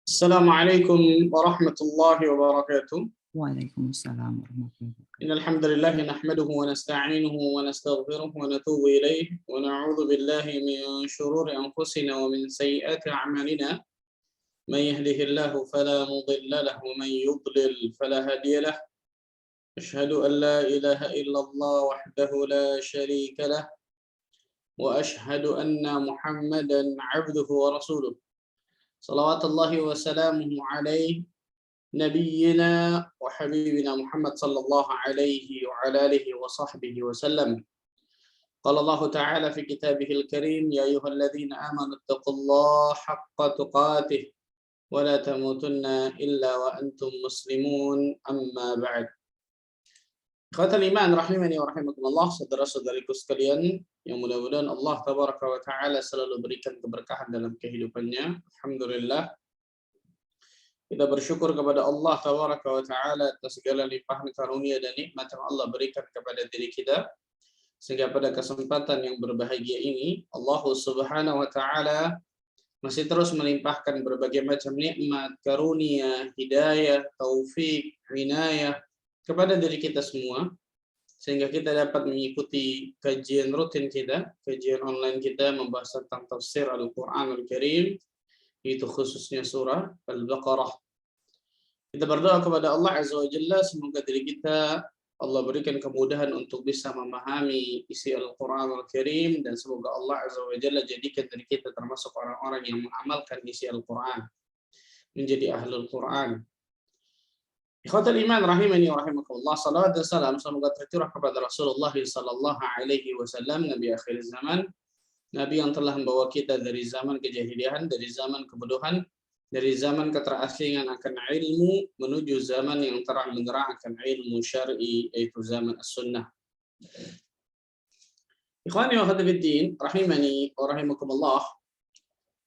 Assalamualaikum warahmatullahi wabarakatuh. Waalaikumsalam warahmatullahi wabarakatuh. Innal hamdalillah nahmaduhu wa nasta'inuhu wa nastaghfiruh wa natubu ilayh wa na'udzu billahi min shururi anfusina wa min sayyiati a'malina. Man yahdihillahu fala mudilla lahu wa man yudlil fala hadiya lahu. Asyhadu an la ilaha illallah wahdahu la syarika lah wa asyhadu anna Muhammadan 'abduhu wa rasuluh. Salawatullahi wa salamuhu alaihi نبينا وحبيبنا محمد صلى الله عليه وعلى آله وصحبه وسلم. قال الله تعالى في كتابه الكريم: يا أيها الذين آمنوا اتقوا الله حق تقاته ولا تموتن إلا وأنتم مسلمون أما بعد. Ikhwatal iman rahimani wa rahimakumullah, saudara-saudariku sekalian yang mudah-mudahan Allah tabaraka wa taala selalu berikan keberkahan dalam kehidupannya. Alhamdulillah, kita bersyukur kepada Allah tabaraka wa taala atas segala limpahan karunia dan nikmat yang Allah berikan kepada diri kita, sehingga pada kesempatan yang berbahagia ini Allah Subhanahu wa taala masih terus melimpahkan berbagai macam nikmat, karunia, hidayah, taufik, inayah kepada diri kita semua, sehingga kita dapat mengikuti kajian rutin kita, kajian online kita membahas tentang tafsir Al-Qur'anul Karim, itu khususnya surah Al-Baqarah. Kita berdoa kepada Allah Azza wa Jalla, semoga diri kita Allah berikan kemudahan untuk bisa memahami isi Al-Qur'anul Karim, dan semoga Allah Azza wa Jalla jadikan diri kita termasuk orang-orang yang mengamalkan isi Al-Qur'an, menjadi ahlul Qur'an. Ikhwatul iman rahimani wa rahimakumullah, salawat dan salam semoga tercurah kepada Rasulullah sallallahu alaihi wasallam, nabi akhir zaman, nabi yang telah membawa kita dari zaman kejahilian, dari zaman kebodohan, dari zaman keterasingan akan ilmu menuju zaman yang terang benderang akan ilmu syar'i, yaitu zaman as-sunnah. Ikhwani wa akhwati fiddin rahimani wa rahimakumullah,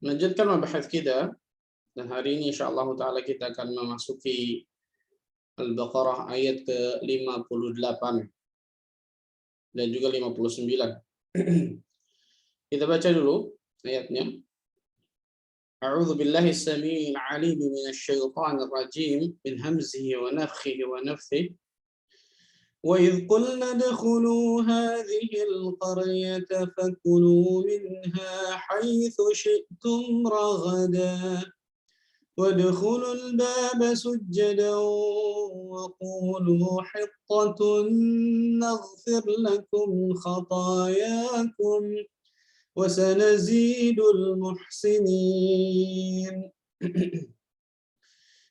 melanjutkan membahas kita, dan hari ini insyaallah taala kita akan memasuki Al-Baqarah ayat ke-58 dan juga 59. Kita baca dulu ayatnya. A'udzu billahi as-sami'il 'alim minasy syaithanir rajim min hamzihi wa nafthihi wa nafthihi. Wa idh qulna adkhulu hadhihi al-qaryata fakulu minha haythu syi'tum raghadan وادخلوا الباب سجدا وقولوا حطة نغفر لكم خطاياكم وسنزيد المحسنين.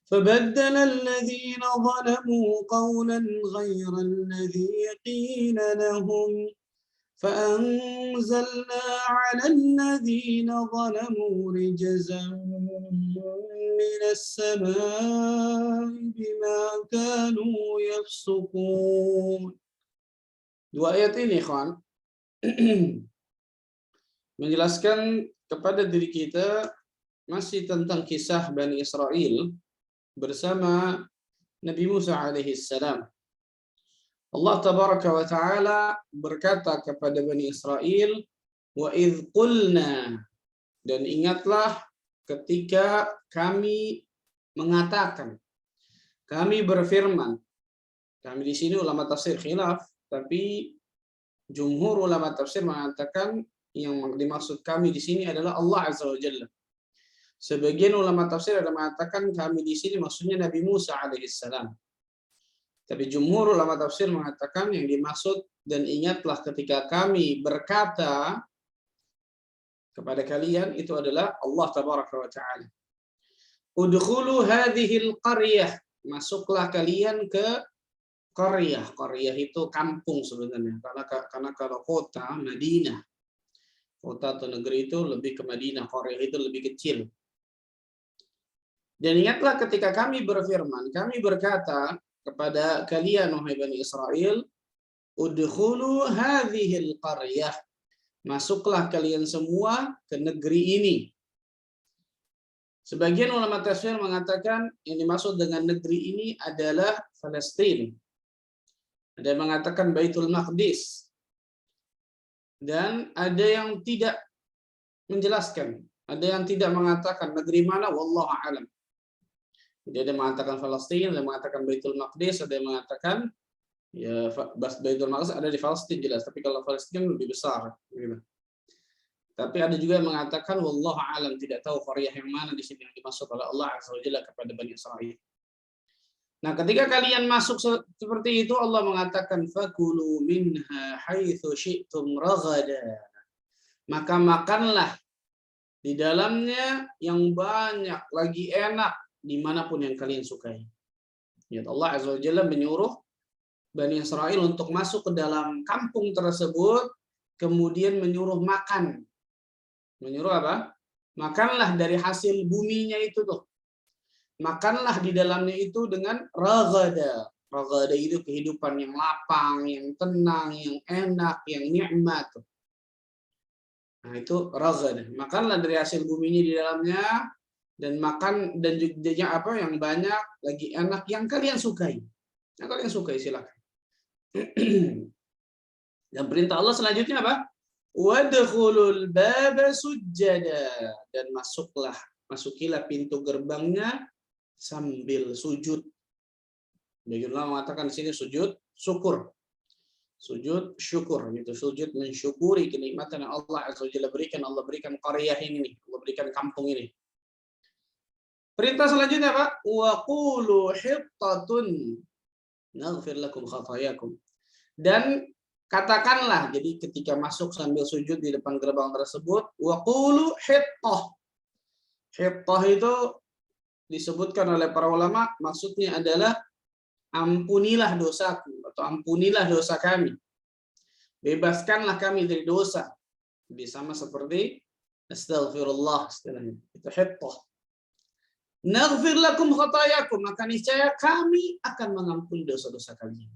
فبدل الذين ظلموا قولا غير الذي قيل لهم فأنزلنا على الذين ظلموا رجزا من السماء بما كانوا يفسقون. Dua ayat ini, ikhwan, menjelaskan kepada diri kita masih tentang kisah Bani Israel bersama Nabi Musa alaihi salam. Allah tabaraka wa taala berkata kepada Bani Israel, wa idh qulna, dan ingatlah ketika kami mengatakan, kami berfirman. Kami di sini ulama tafsir khilaf, tapi jumhur ulama tafsir mengatakan yang dimaksud kami di sini adalah Allah Azza wa Jalla. Sebagian ulama tafsir ada mengatakan kami di sini maksudnya Nabi Musa alaihissalam. Tapi jumhur ulama tafsir mengatakan yang dimaksud dan ingatlah ketika kami berkata kepada kalian itu adalah Allah tabaraka wa taala. Udkhulu hadhil qaryah, masuklah kalian ke qaryah. Qaryah itu kampung sebenarnya. Karena kalau kota Madinah, kota atau negeri itu lebih ke Madinah, qaryah itu lebih kecil. Dan ingatlah ketika kami berfirman, kami berkata kepada kalian wahai Bani Israel, udkhulu hadhil qaryah, masuklah kalian semua ke negeri ini. Sebagian ulama tafsir mengatakan yang dimaksud dengan negeri ini adalah Palestina. Ada yang mengatakan Baitul Maqdis. Dan ada yang tidak menjelaskan, ada yang tidak mengatakan negeri mana, wallahu a'lam. Jadi ada yang mengatakan Palestina, ada yang mengatakan Baitul Maqdis, ada yang mengatakan ya Baitul Maqdis ada di Palestina jelas, tapi kalau Palestina lebih besar gitu. Tapi ada juga yang mengatakan wallahu alam, tidak tahu qaryah yang mana di sini yang dimaksud oleh Allah Azza wa Jalla kepada Bani Israil. Nah, ketika kalian masuk seperti itu, Allah mengatakan fakulu minha haitsu syi'tum ragada. Maka makanlah di dalamnya yang banyak, lagi enak, dimanapun yang kalian sukai. Ya, Allah Azza wa Jalla menyuruh Bani Israil untuk masuk ke dalam kampung tersebut, kemudian menyuruh makan. Menyuruh apa? Makanlah dari hasil buminya itu tuh. Makanlah di dalamnya itu dengan ragada. Ragada itu kehidupan yang lapang, yang tenang, yang enak, yang nikmat. Nah, itu ragada. Makanlah dari hasil buminya di dalamnya dan makan dan juga apa yang banyak, lagi enak yang kalian sukai. Yang kalian sukai silakan. Dan perintah Allah selanjutnya apa? Wadkhulul baba sujjada, dan masukilah pintu gerbangnya sambil sujud. Bagaimana mengatakan di sini sujud syukur. Sujud syukur, itu sujud mensyukuri kenikmatan yang Allah Azza wa Jalla berikan. Allah berikan qaryah ini, Allah berikan kampung ini. Perintah selanjutnya apa? Wa qulu hittatun naghfir lakum khatayakum. Dan katakanlah, jadi ketika masuk sambil sujud di depan gerbang tersebut, wa qulu hittah. Hittah itu disebutkan oleh para ulama, maksudnya adalah ampunilah dosaku atau ampunilah dosa kami. Bebaskanlah kami dari dosa. Jadi sama seperti astaghfirullah istilahnya. Itu hittah. Naghfir lakum khatayakum, maka niscaya kami akan mengampuni dosa-dosa kalian.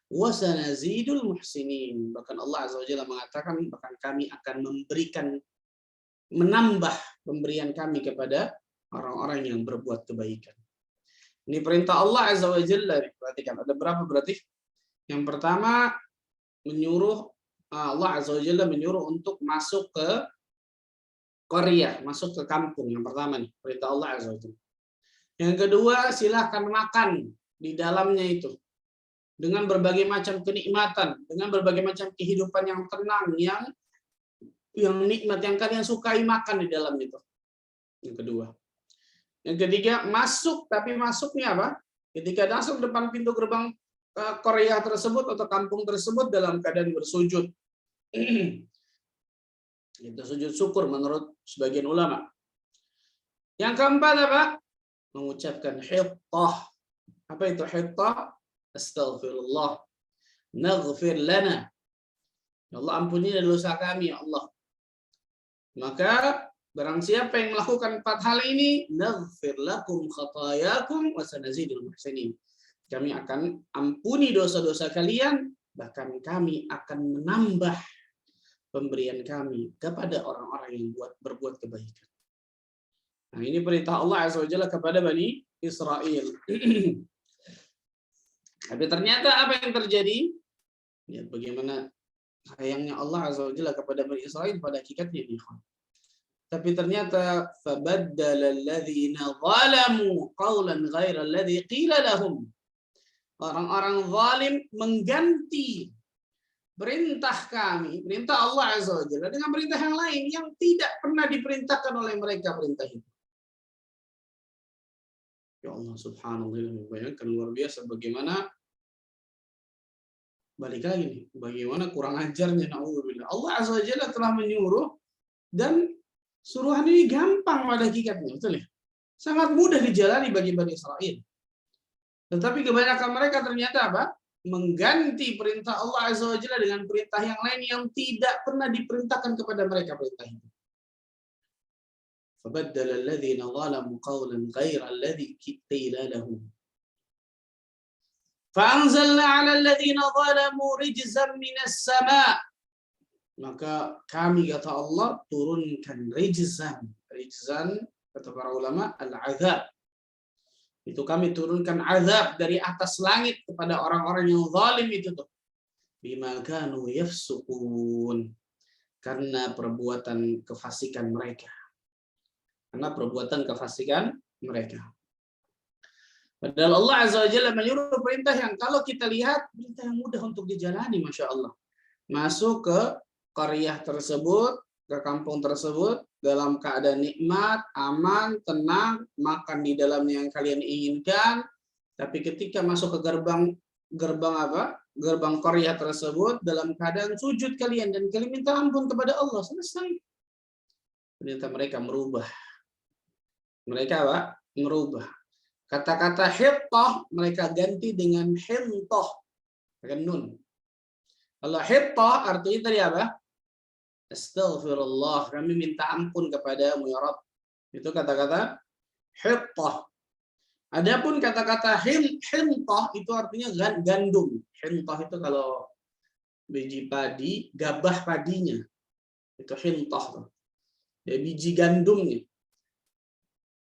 Wa sanazidul muhsinin. Bahkan Allah Azza wa Jalla mengatakan bahkan kami akan menambah pemberian kami kepada orang-orang yang berbuat kebaikan. Ini perintah Allah Azza wa Jalla. Perhatikan, ada berapa berarti? Yang pertama, Allah Azza wa Jalla menyuruh untuk masuk ke qaryah, masuk ke kampung. Yang pertama nih, perintah Allah Azza wa Jalla. Yang kedua, silahkan makan di dalamnya itu. Dengan berbagai macam kenikmatan, dengan berbagai macam kehidupan yang tenang, yang nikmat, yang kalian sukai, makan di dalam itu. Yang kedua. Yang ketiga, masuk, tapi masuknya apa? Ketika masuk depan pintu gerbang Korea tersebut atau kampung tersebut dalam keadaan bersujud. Itu sujud syukur menurut sebagian ulama. Yang keempat apa? Mengucapkan hittah. Apa itu hittah? Astaghfirullah. Naghfir lana. Ya Allah, ampuni dosa kami, ya Allah. Maka barang siapa yang melakukan 4 hal ini, naghfir lakum khatayakum wa sanazidul muhsinin. Kami akan ampuni dosa-dosa kalian, bahkan kami akan menambah pemberian kami kepada orang-orang yang berbuat kebaikan. Nah, ini perintah Allah Azza wa Jalla kepada Bani Israel. Tapi ternyata apa yang terjadi? Ya, bagaimana sayangnya Allah Azza wa Jalla kepada Bani Israel pada hakikatnya ini. Tapi ternyata fabaddala alladhina zalamu qawlan ghaira alladhi qila lahum. Orang-orang zalim mengganti perintah kami, perintah Allah Azza wa Jalla dengan perintah yang lain yang tidak pernah diperintahkan oleh mereka perintah itu. Ya Allah subhanallah, membayangkan luar biasa bagaimana balik lagi nih, bagaimana kurang ajarnya naudzubillah. Allah Azza wa Jalla telah menyuruh dan suruhan ini gampang pada hakikatnya, betul ya? Sangat mudah dijalani bagi Bani Israel. Tetapi kebanyakan mereka ternyata apa? Mengganti perintah Allah Azza wa Jalla dengan perintah yang lain yang tidak pernah diperintahkan kepada mereka perintah itu. Fabaddala alladhina zalamu qawlan ghaira alladhi qila lahum. Fa'anzalna 'ala alladhina zalamu rijzan minas sama'. Maka kami, kata Allah, turunkan rijzan. Rijzan, kata para ulama, al-azab. Itu kami turunkan azab dari atas langit kepada orang-orang yang zalim itu tuh. Bima kanu yafsukun. Karena perbuatan kefasikan mereka. Karena perbuatan kefasikan mereka. Padahal Allah Azza wa Jalla menyuruh perintah yang kalau kita lihat perintah yang mudah untuk dijalani, Masya Allah. Masuk ke qaryah tersebut, ke kampung tersebut dalam keadaan nikmat, aman, tenang, makan di dalamnya yang kalian inginkan. Tapi ketika masuk ke gerbang apa? Gerbang qaryah tersebut dalam keadaan sujud kalian dan kalian minta ampun kepada Allah, selesai. Ternyata mereka merubah. Mereka apa? Merubah. Kata-kata hittah mereka ganti dengan hintoh. Pakai nun. Kalau hittah artinya tadi apa? Astaghfirullah, kami minta ampun kepadamu ya Rabb. Itu kata-kata hittah. Adapun kata-kata hintah itu artinya gandum. Hintah itu kalau biji padi, gabah padinya. Itu hintah. Ya, biji gandumnya.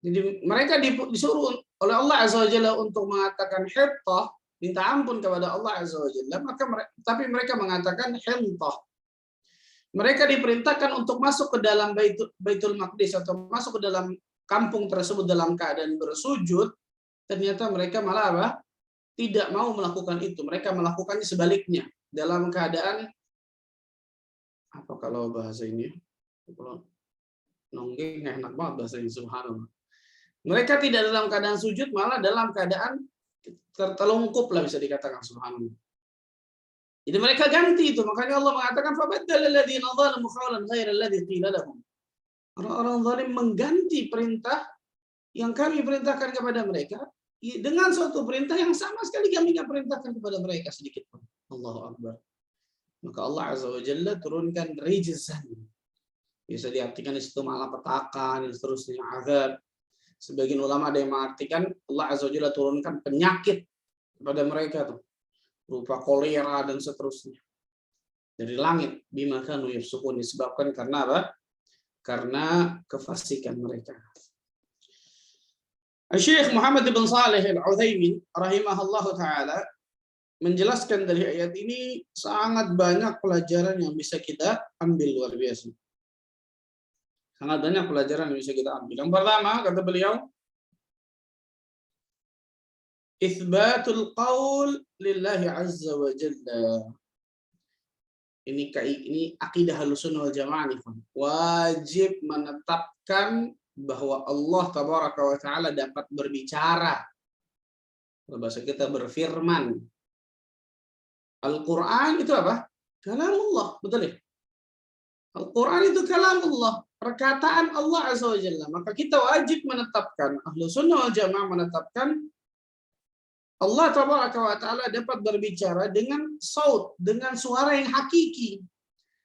Jadi mereka disuruh oleh Allah Azza wa Jalla untuk mengatakan hittah, minta ampun kepada Allah Azza wa Jalla, tapi mereka mengatakan hintah. Mereka diperintahkan untuk masuk ke dalam Baitul Maqdis atau masuk ke dalam kampung tersebut dalam keadaan bersujud, ternyata mereka malah apa? Tidak mau melakukan itu. Mereka melakukannya sebaliknya dalam keadaan apa kalau bahasa ini? Kalau nonggeng enak banget bahasa ini, subhanallah. Mereka tidak dalam keadaan sujud, malah dalam keadaan tertelungkup lah bisa dikatakan, subhanallah. Jadi mereka ganti itu, makanya Allah mengatakan fabaddala alladziina dzalamu qawlan ghayra alladzi qila lahum. Orang-orang zalim mengganti perintah yang kami perintahkan kepada mereka dengan suatu perintah yang sama sekali kami tidak perintahkan kepada mereka sedikit pun. Allahu Akbar. Maka Allah Azza wa Jalla turunkan rijzan. Bisa diartikan di situ malapetaka dan seterusnya, azab. Sebagian ulama ada yang mengartikan Allah Azza wa Jalla turunkan penyakit kepada mereka tuh, berupa kolera dan seterusnya dari langit, bima kanu yafsukun, disebabkan karena apa? Karena kefasikan mereka. Syekh Muhammad bin Shalih Al-Utsaimin rahimahullahu taala menjelaskan dari ayat ini sangat banyak pelajaran yang bisa kita ambil, luar biasa. Sangat banyak pelajaran yang bisa kita ambil. Yang pertama, kata beliau, itsbatul qaul lillahi azza wa jalla. Ini akidah Ahlussunnah wal Jamaah nih, wajib menetapkan bahwa Allah tabaraka wa taala dapat berbicara. Bahasa kita berfirman. Al-Qur'an itu apa? Kalamullah, betul ya? Al-Quran itu kalamullah, perkataan Allah Azza wa Jalla. Maka kita wajib menetapkan, Ahlussunnah wal Jamaah menetapkan Allah Tabaraka wa Ta'ala dapat berbicara dengan saut, dengan suara yang hakiki.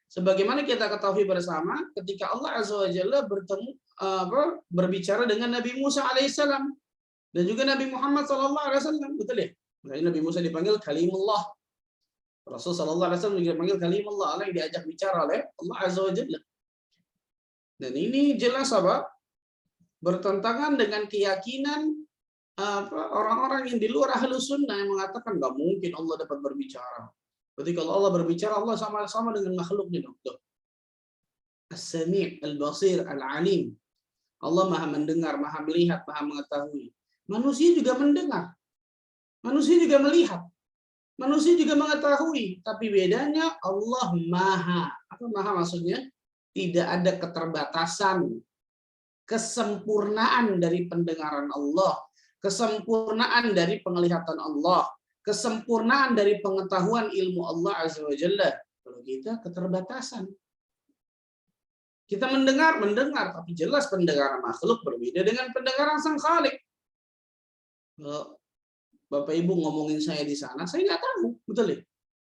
Sebagaimana kita ketahui bersama, ketika Allah Azza wa Jalla berbicara dengan Nabi Musa alaihissalam dan juga Nabi Muhammad sallallahu alaihi wasallam, betul ya? Makanya Nabi Musa dipanggil kalimullah. Rasul sallallahu alaihi wasallam juga dipanggil kalimullah, Allah yang diajak bicara oleh Allah Azza wa Jalla. Dan ini jelas apa? Bertentangan dengan keyakinan orang-orang yang di luar Ahlus Sunnah yang mengatakan nggak mungkin Allah dapat berbicara. Berarti kalau Allah berbicara, Allah sama-sama dengan makhluknya, dokter. As-Sami', Al-Basir, Al-Alim. Allah Maha mendengar, Maha melihat, Maha mengetahui. Manusia juga mendengar. Manusia juga melihat. Manusia juga mengetahui, tapi bedanya Allah Maha. Apa Maha maksudnya? Tidak ada keterbatasan, kesempurnaan dari pendengaran Allah, kesempurnaan dari penglihatan Allah, kesempurnaan dari pengetahuan ilmu Allah Azza wa Jalla. Kalau kita keterbatasan. Kita mendengar, tapi jelas pendengaran makhluk berbeda dengan pendengaran Sang Khalik. Bapak Ibu ngomongin saya di sana, saya nggak tahu, betul ya?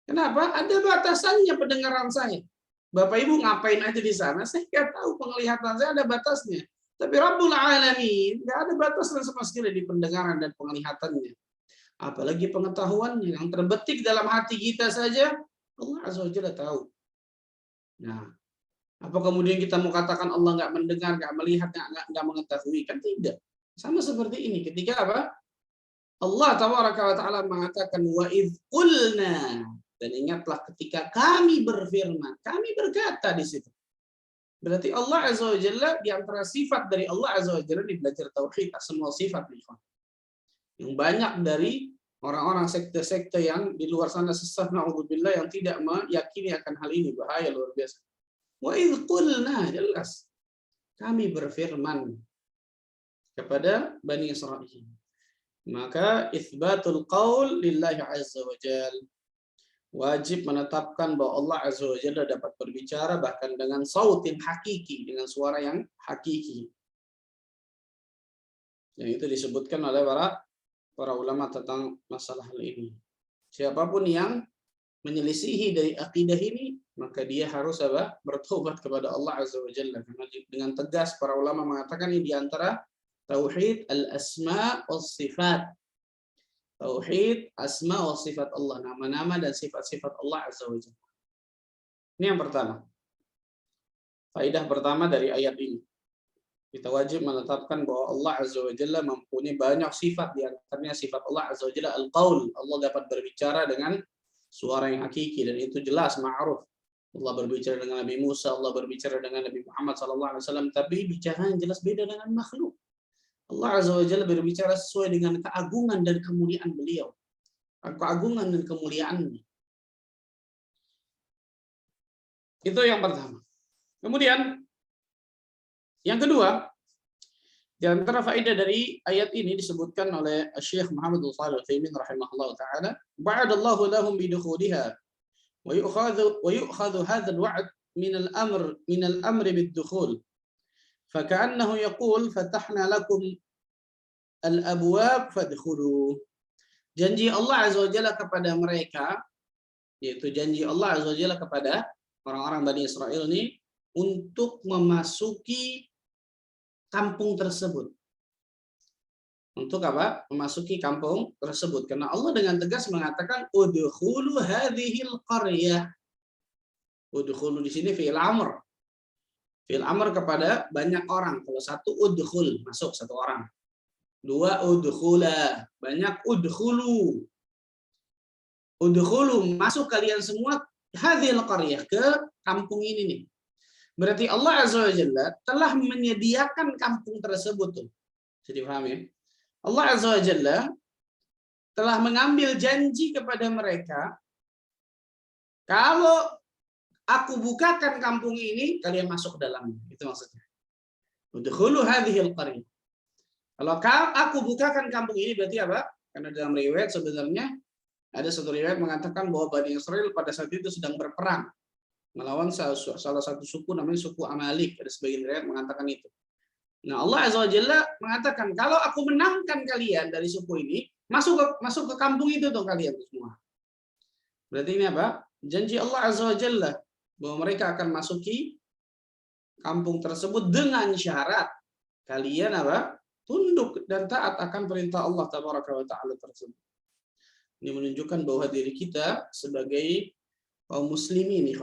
Kenapa? Ada batasannya pendengaran saya. Bapak Ibu ngapain aja di sana, saya nggak tahu, penglihatan saya ada batasnya. Tapi Rabbul Alamin nggak ada batasan sama sekali di pendengaran dan penglihatannya. Apalagi pengetahuannya yang terbetik dalam hati kita saja, Allah Azza wa Jalla tahu. Nah, apa kemudian kita mau katakan Allah nggak mendengar, nggak melihat, nggak mengetahui? Kan tidak. Sama seperti ini. Ketika apa? Allah Tabaraka wa Ta'ala mengatakan wa idz qulna, dan ingatlah ketika kami berfirman, kami berkata di situ. Berarti Allah Azza wa Jalla, di antara sifat dari Allah Azza wa Jalla, di belajar tauhid semua sifat nih. Yang banyak dari orang-orang sekte-sekte yang di luar sana sesat naudzubillah yang tidak meyakini akan hal ini, bahaya luar biasa. Wa idz qulna, jelas kami berfirman kepada Bani Israil. Maka itsbatul qaul lillahi azza wa jalla, wajib menetapkan bahwa Allah azza wa jalla dapat berbicara bahkan dengan sautin hakiki, dengan suara yang hakiki. Yang itu disebutkan oleh para ulama tentang masalah hal ini. Siapapun yang menyelisihi dari akidah ini, maka dia harus bertobat kepada Allah azza wa jalla. Karena dengan tegas para ulama mengatakan ini diantara tauhid al-asma wa sifat. Tauhid asma wa sifat Allah, nama-nama dan sifat-sifat Allah azza wa jalla. Ini yang pertama. Faidah pertama dari ayat ini. Kita wajib menetapkan bahwa Allah azza wa jalla mempunyai banyak sifat, di antaranya sifat Allah azza wa jalla al-qaul. Allah dapat berbicara dengan suara yang hakiki dan itu jelas ma'ruf. Allah berbicara dengan Nabi Musa, Allah berbicara dengan Nabi Muhammad SAW, tapi bicaranya jelas beda dengan makhluk. Allah azza wa jalla berbicara sesuai dengan keagungan dan kemuliaan beliau. Keagungan dan kemuliaannya. Itu yang pertama. Kemudian yang kedua, di antara faedah dari ayat ini disebutkan oleh Syekh Muhammad Shalih Al-Utsaimin rahimahullah taala, ba'adallahu lahum bidukhuliha wa yu'khadhu hadha al-wa'd min al-amr bid-dukhul. Faka'annahu yaqul fatahna lakum al-abwab fadkhulu. Janji Allah azza wa jalla kepada mereka, yaitu janji Allah azza wa jalla kepada orang-orang Bani Israil ini untuk memasuki kampung tersebut. Untuk apa? Memasuki kampung tersebut. Karena Allah dengan tegas mengatakan udkhulu hadhil qaryah. Udkhulu di sini fi'il amr. Fi'il amr kepada banyak orang. Kalau satu udkhul, masuk satu orang. Dua udkhula, banyak udkhulu. Udkhulu, masuk kalian semua hadhil qaryah, ke kampung ini nih. Berarti Allah azza wa jalla telah menyediakan kampung tersebut tuh. Jadi paham ya? Allah azza wa jalla telah mengambil janji kepada mereka, kalau aku bukakan kampung ini, kalian masuk ke dalamnya. Itu maksudnya. Udkhulu hadhil qaryah. Kalau aku bukakan kampung ini berarti apa? Karena dalam riwayat sebenarnya ada satu riwayat mengatakan bahwa Bani Israil pada saat itu sedang berperang melawan salah satu suku namanya suku Amalik. Ada sebagian riwayat mengatakan itu. Nah, Allah azza wa jalla mengatakan kalau aku menangkan kalian dari suku ini, masuk ke kampung itu tuh kalian semua. Berarti ini apa? Janji Allah azza wa jalla bahwa mereka akan masuki kampung tersebut dengan syarat kalian apa? Tunduk dan taat akan perintah Allah tabaraka wa taala tersebut. Ini menunjukkan bahwa diri kita sebagai kaum muslimin, ini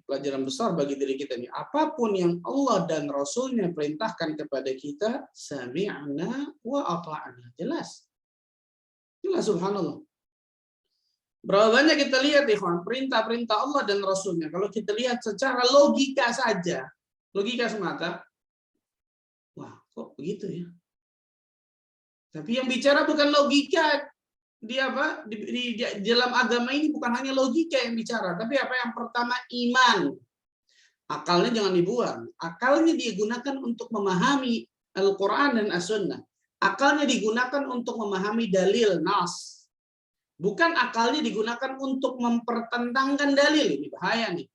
pelajaran besar bagi diri kita nih. Apapun yang Allah dan Rasulnya perintahkan kepada kita, sami'na wa ata'na. Jelas. Jelas, subhanallah. Berapa banyak kita lihat perintah-perintah Allah dan Rasulnya. Kalau kita lihat secara logika saja, logika semata, wah kok begitu ya. Tapi yang bicara bukan logika. Di dalam agama ini bukan hanya logika yang bicara, tapi apa yang pertama iman. Akalnya jangan dibuang. Akalnya digunakan untuk memahami Al-Quran dan As-Sunnah. Akalnya digunakan untuk memahami dalil nas. Bukan akalnya digunakan untuk mempertentangkan dalil. Ini bahaya nih.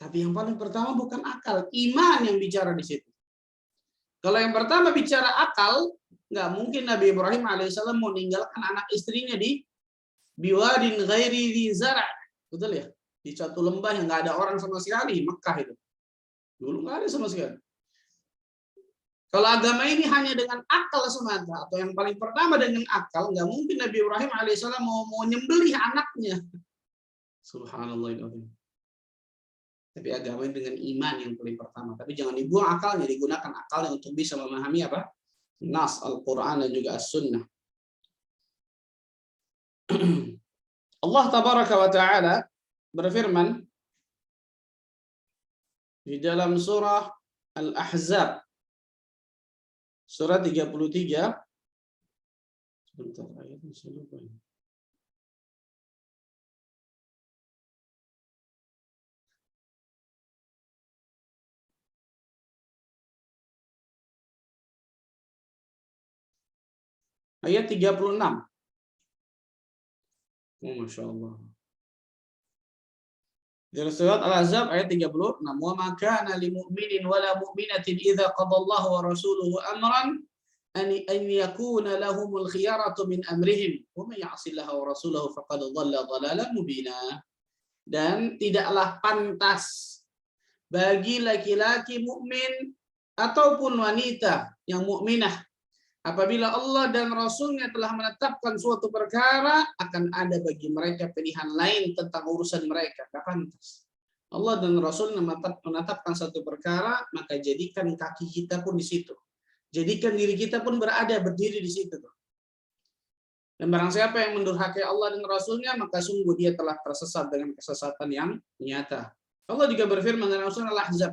Tapi yang paling pertama bukan akal, iman yang bicara di situ. Kalau yang pertama bicara akal, nggak mungkin Nabi Ibrahim alaihissalam mau meninggalkan anak istrinya di biwadin ghairi dzi zara'. Betul ya? Di suatu lembah yang nggak ada orang sama sekali, Mekah itu. Dulu nggak ada sama sekali. Kalau agama ini hanya dengan akal semata, atau yang paling pertama dengan akal, nggak mungkin Nabi Ibrahim alaihissalam mau nyembelih anaknya. Subhanallah. Tapi agama ini dengan iman yang paling pertama. Tapi jangan dibuang akalnya, digunakan akalnya untuk bisa memahami apa? Nas Al-Quran dan juga As-Sunnah. Allah tabaraka wa ta'ala berfirman di dalam surah Al-Ahzab, surah 33 Bentar, ayatnya saya lupa ini. Ayat 36. Oh, Masya Allah. Dalam surat Al-Ahzab ayat 36, "Wa ma kana lil mu'minin wala mu'minatin idza qadallahu wa rasuluhu amran an yakuna lahumul khiyaratu min amrihim wa may ya'sillaha wa rasulahu faqad dhalla dhalalan mubina." Dan tidaklah pantas bagi laki-laki mukmin ataupun wanita yang mukminah apabila Allah dan Rasulnya telah menetapkan suatu perkara, akan ada bagi mereka pilihan lain tentang urusan mereka. Tidak pantas. Allah dan Rasul menetapkan satu perkara, maka jadikan kaki kita pun di situ. Jadikan diri kita pun berdiri di situ. Dan barang siapa yang mendurhakai Allah dan Rasulnya, maka sungguh dia telah tersesat dengan kesesatan yang nyata. Allah juga berfirman dalam surah Al-Ahzab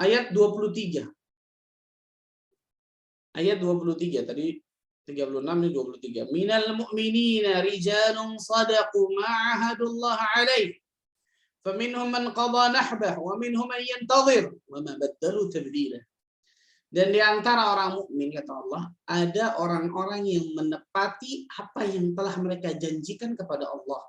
ayat 23. Ayat 23 tadi 36 ini 23. Minal mu'minina rijalun sadaqu ma'ahadullah alaih. Faminhum man qada nahbah wa minhum man yantazir wa ma baddalu tabdila. Dan di antara orang mukmin kata Allah, ada orang-orang yang menepati apa yang telah mereka janjikan kepada Allah.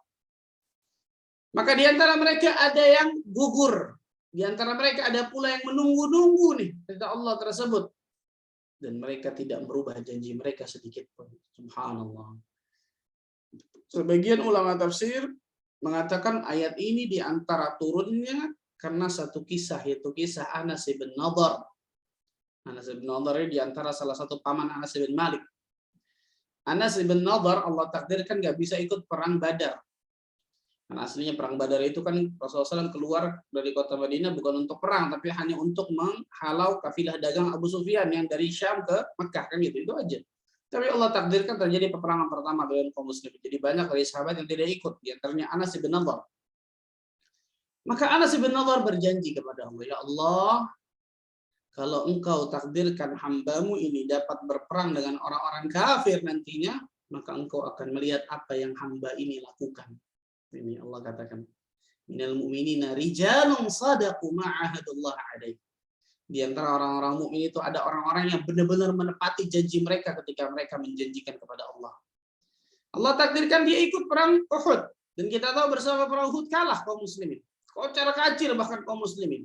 Maka di antara mereka ada yang gugur. Di antara mereka ada pula yang menunggu-nunggu nih kata Allah tersebut. Dan mereka tidak merubah janji mereka sedikit pun. Subhanallah. Sebagian ulama tafsir mengatakan ayat ini di antara turunnya karena satu kisah, yaitu kisah Anas bin Nadhr. Anas bin Nadhr di antara salah satu paman Anas bin Malik. Anas bin Nadhr Allah takdirkan nggak bisa ikut perang Badar. Karena aslinya perang Badar itu kan Rasulullah SAW keluar dari kota Madinah bukan untuk perang, tapi hanya untuk menghalau kafilah dagang Abu Sufyan yang dari Syam ke Mekah, kan gitu, itu aja. Tapi Allah takdirkan terjadi peperangan pertama dengan kaum muslimin. Jadi banyak dari sahabat yang tidak ikut, di antaranya Anas bin Nadhr. Maka Anas bin Nadhr berjanji kepada Allah, ya Allah, kalau engkau takdirkan hambamu ini dapat berperang dengan orang-orang kafir nantinya, maka engkau akan melihat apa yang hamba ini lakukan. Ini Allah katakan, minal mu'minina rijalun sadaqu ma'ahadullah alaih. Di antara orang-orang mukmin itu ada orang-orang yang benar-benar menepati janji mereka ketika mereka menjanjikan kepada Allah. Allah takdirkan dia ikut perang Uhud, dan kita tahu bersama perang Uhud kalah kaum muslimin. Kocar kacir bahkan kaum muslimin.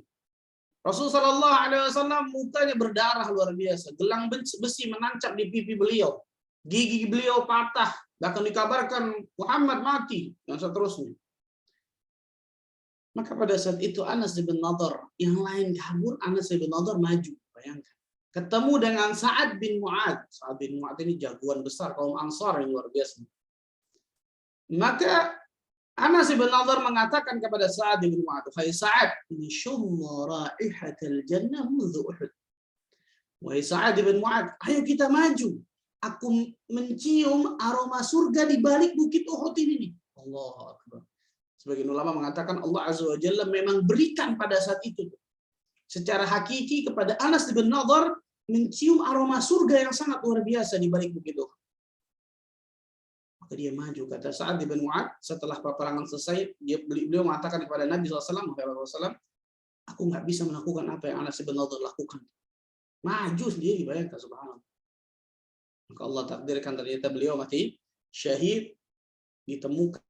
Rasulullah Shallallahu Alaihi Wasallam mukanya berdarah luar biasa, gelang besi menancap di pipi beliau, gigi beliau patah. Bahkan dikabarkan Muhammad mati dan seterusnya. Maka pada saat itu Anas bin Nadhr, yang lain kabur, Anas bin Nadhr maju. Bayangkan. Ketemu dengan Sa'ad bin Mu'ad. Sa'ad bin Mu'ad ini jagoan besar kaum Ansar yang luar biasa. Maka Anas bin Nadhr mengatakan kepada Sa'ad bin Mu'ad, "Hai Sa'ad, insyaallah raihatul jannah mundu Uhud." Wahai Sa'ad bin Mu'ad, ayo kita maju. Aku mencium aroma surga di balik bukit Uhud ini nih. Allahu Akbar. Sebagian ulama mengatakan Allah Azza wa Jalla memang berikan pada saat itu secara hakiki kepada Anas bin Nadhr mencium aroma surga yang sangat luar biasa di balik bukit Uhud. Maka dia maju, kata Sa'ad bin Mu'ad, setelah peperangan selesai, beliau mengatakan kepada Nabi SAW, aku nggak bisa melakukan apa yang Anas bin Nadhr lakukan. Maju sendiri, bayangkan, subhanallah. Maka Allah takdirkan ternyata beliau mati syahid, ditemukan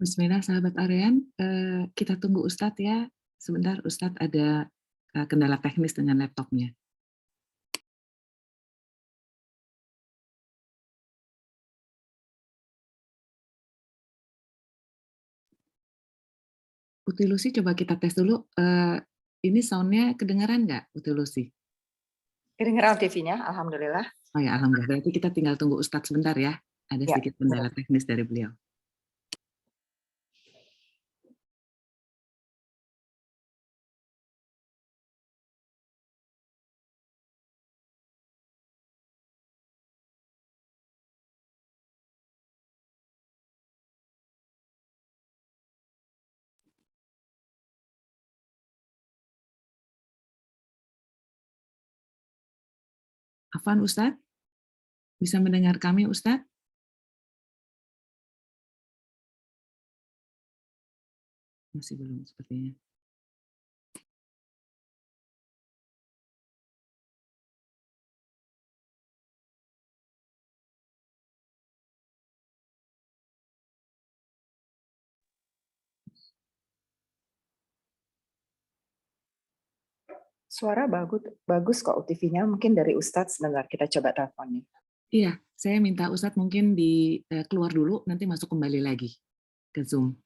Bismillah, sahabat Aryan. Kita tunggu Ustadz ya. Sebentar, Ustadz ada kendala teknis dengan laptopnya. Uti Lucy, coba kita tes dulu. Ini sound-nya kedengaran nggak, Uti Lucy? Kedengeran TV-nya, alhamdulillah. Oh ya, alhamdulillah. Berarti kita tinggal tunggu Ustadz sebentar ya. Ada Ya, sedikit kendala teknis dari beliau. Afwan, Ustadz? Bisa mendengar kami, Ustadz? Masih belum sepertinya. suara bagus kok TV-nya. Mungkin dari Ustadz, sebentar kita coba teleponnya. Iya, saya minta Ustadz mungkin keluar dulu, nanti masuk kembali lagi ke Zoom.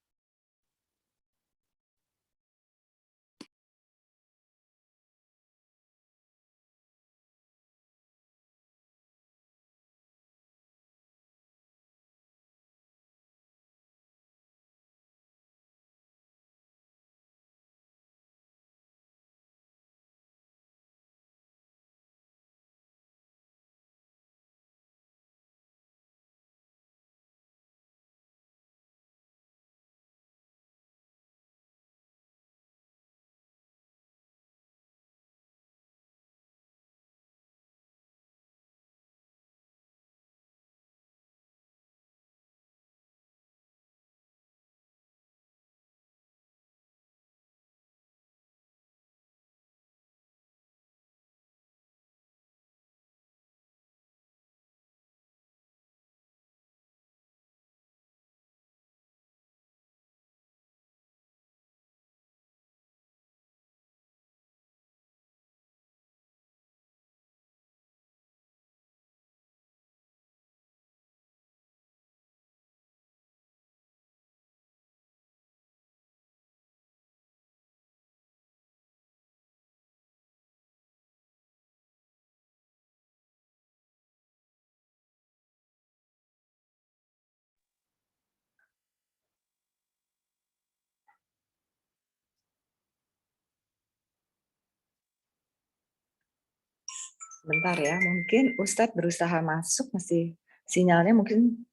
Bentar ya, mungkin Ustadz berusaha masuk, masih sinyalnya mungkin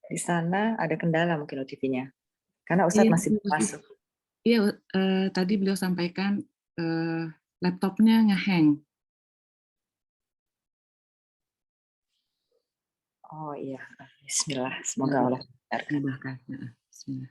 di sana ada kendala mungkin TV-nya. Karena Ustadz Iya, masih masuk. Iya, tadi beliau sampaikan laptopnya ngehang. Oh iya, Bismillah, semoga Allah Mudahkan. Bismillah.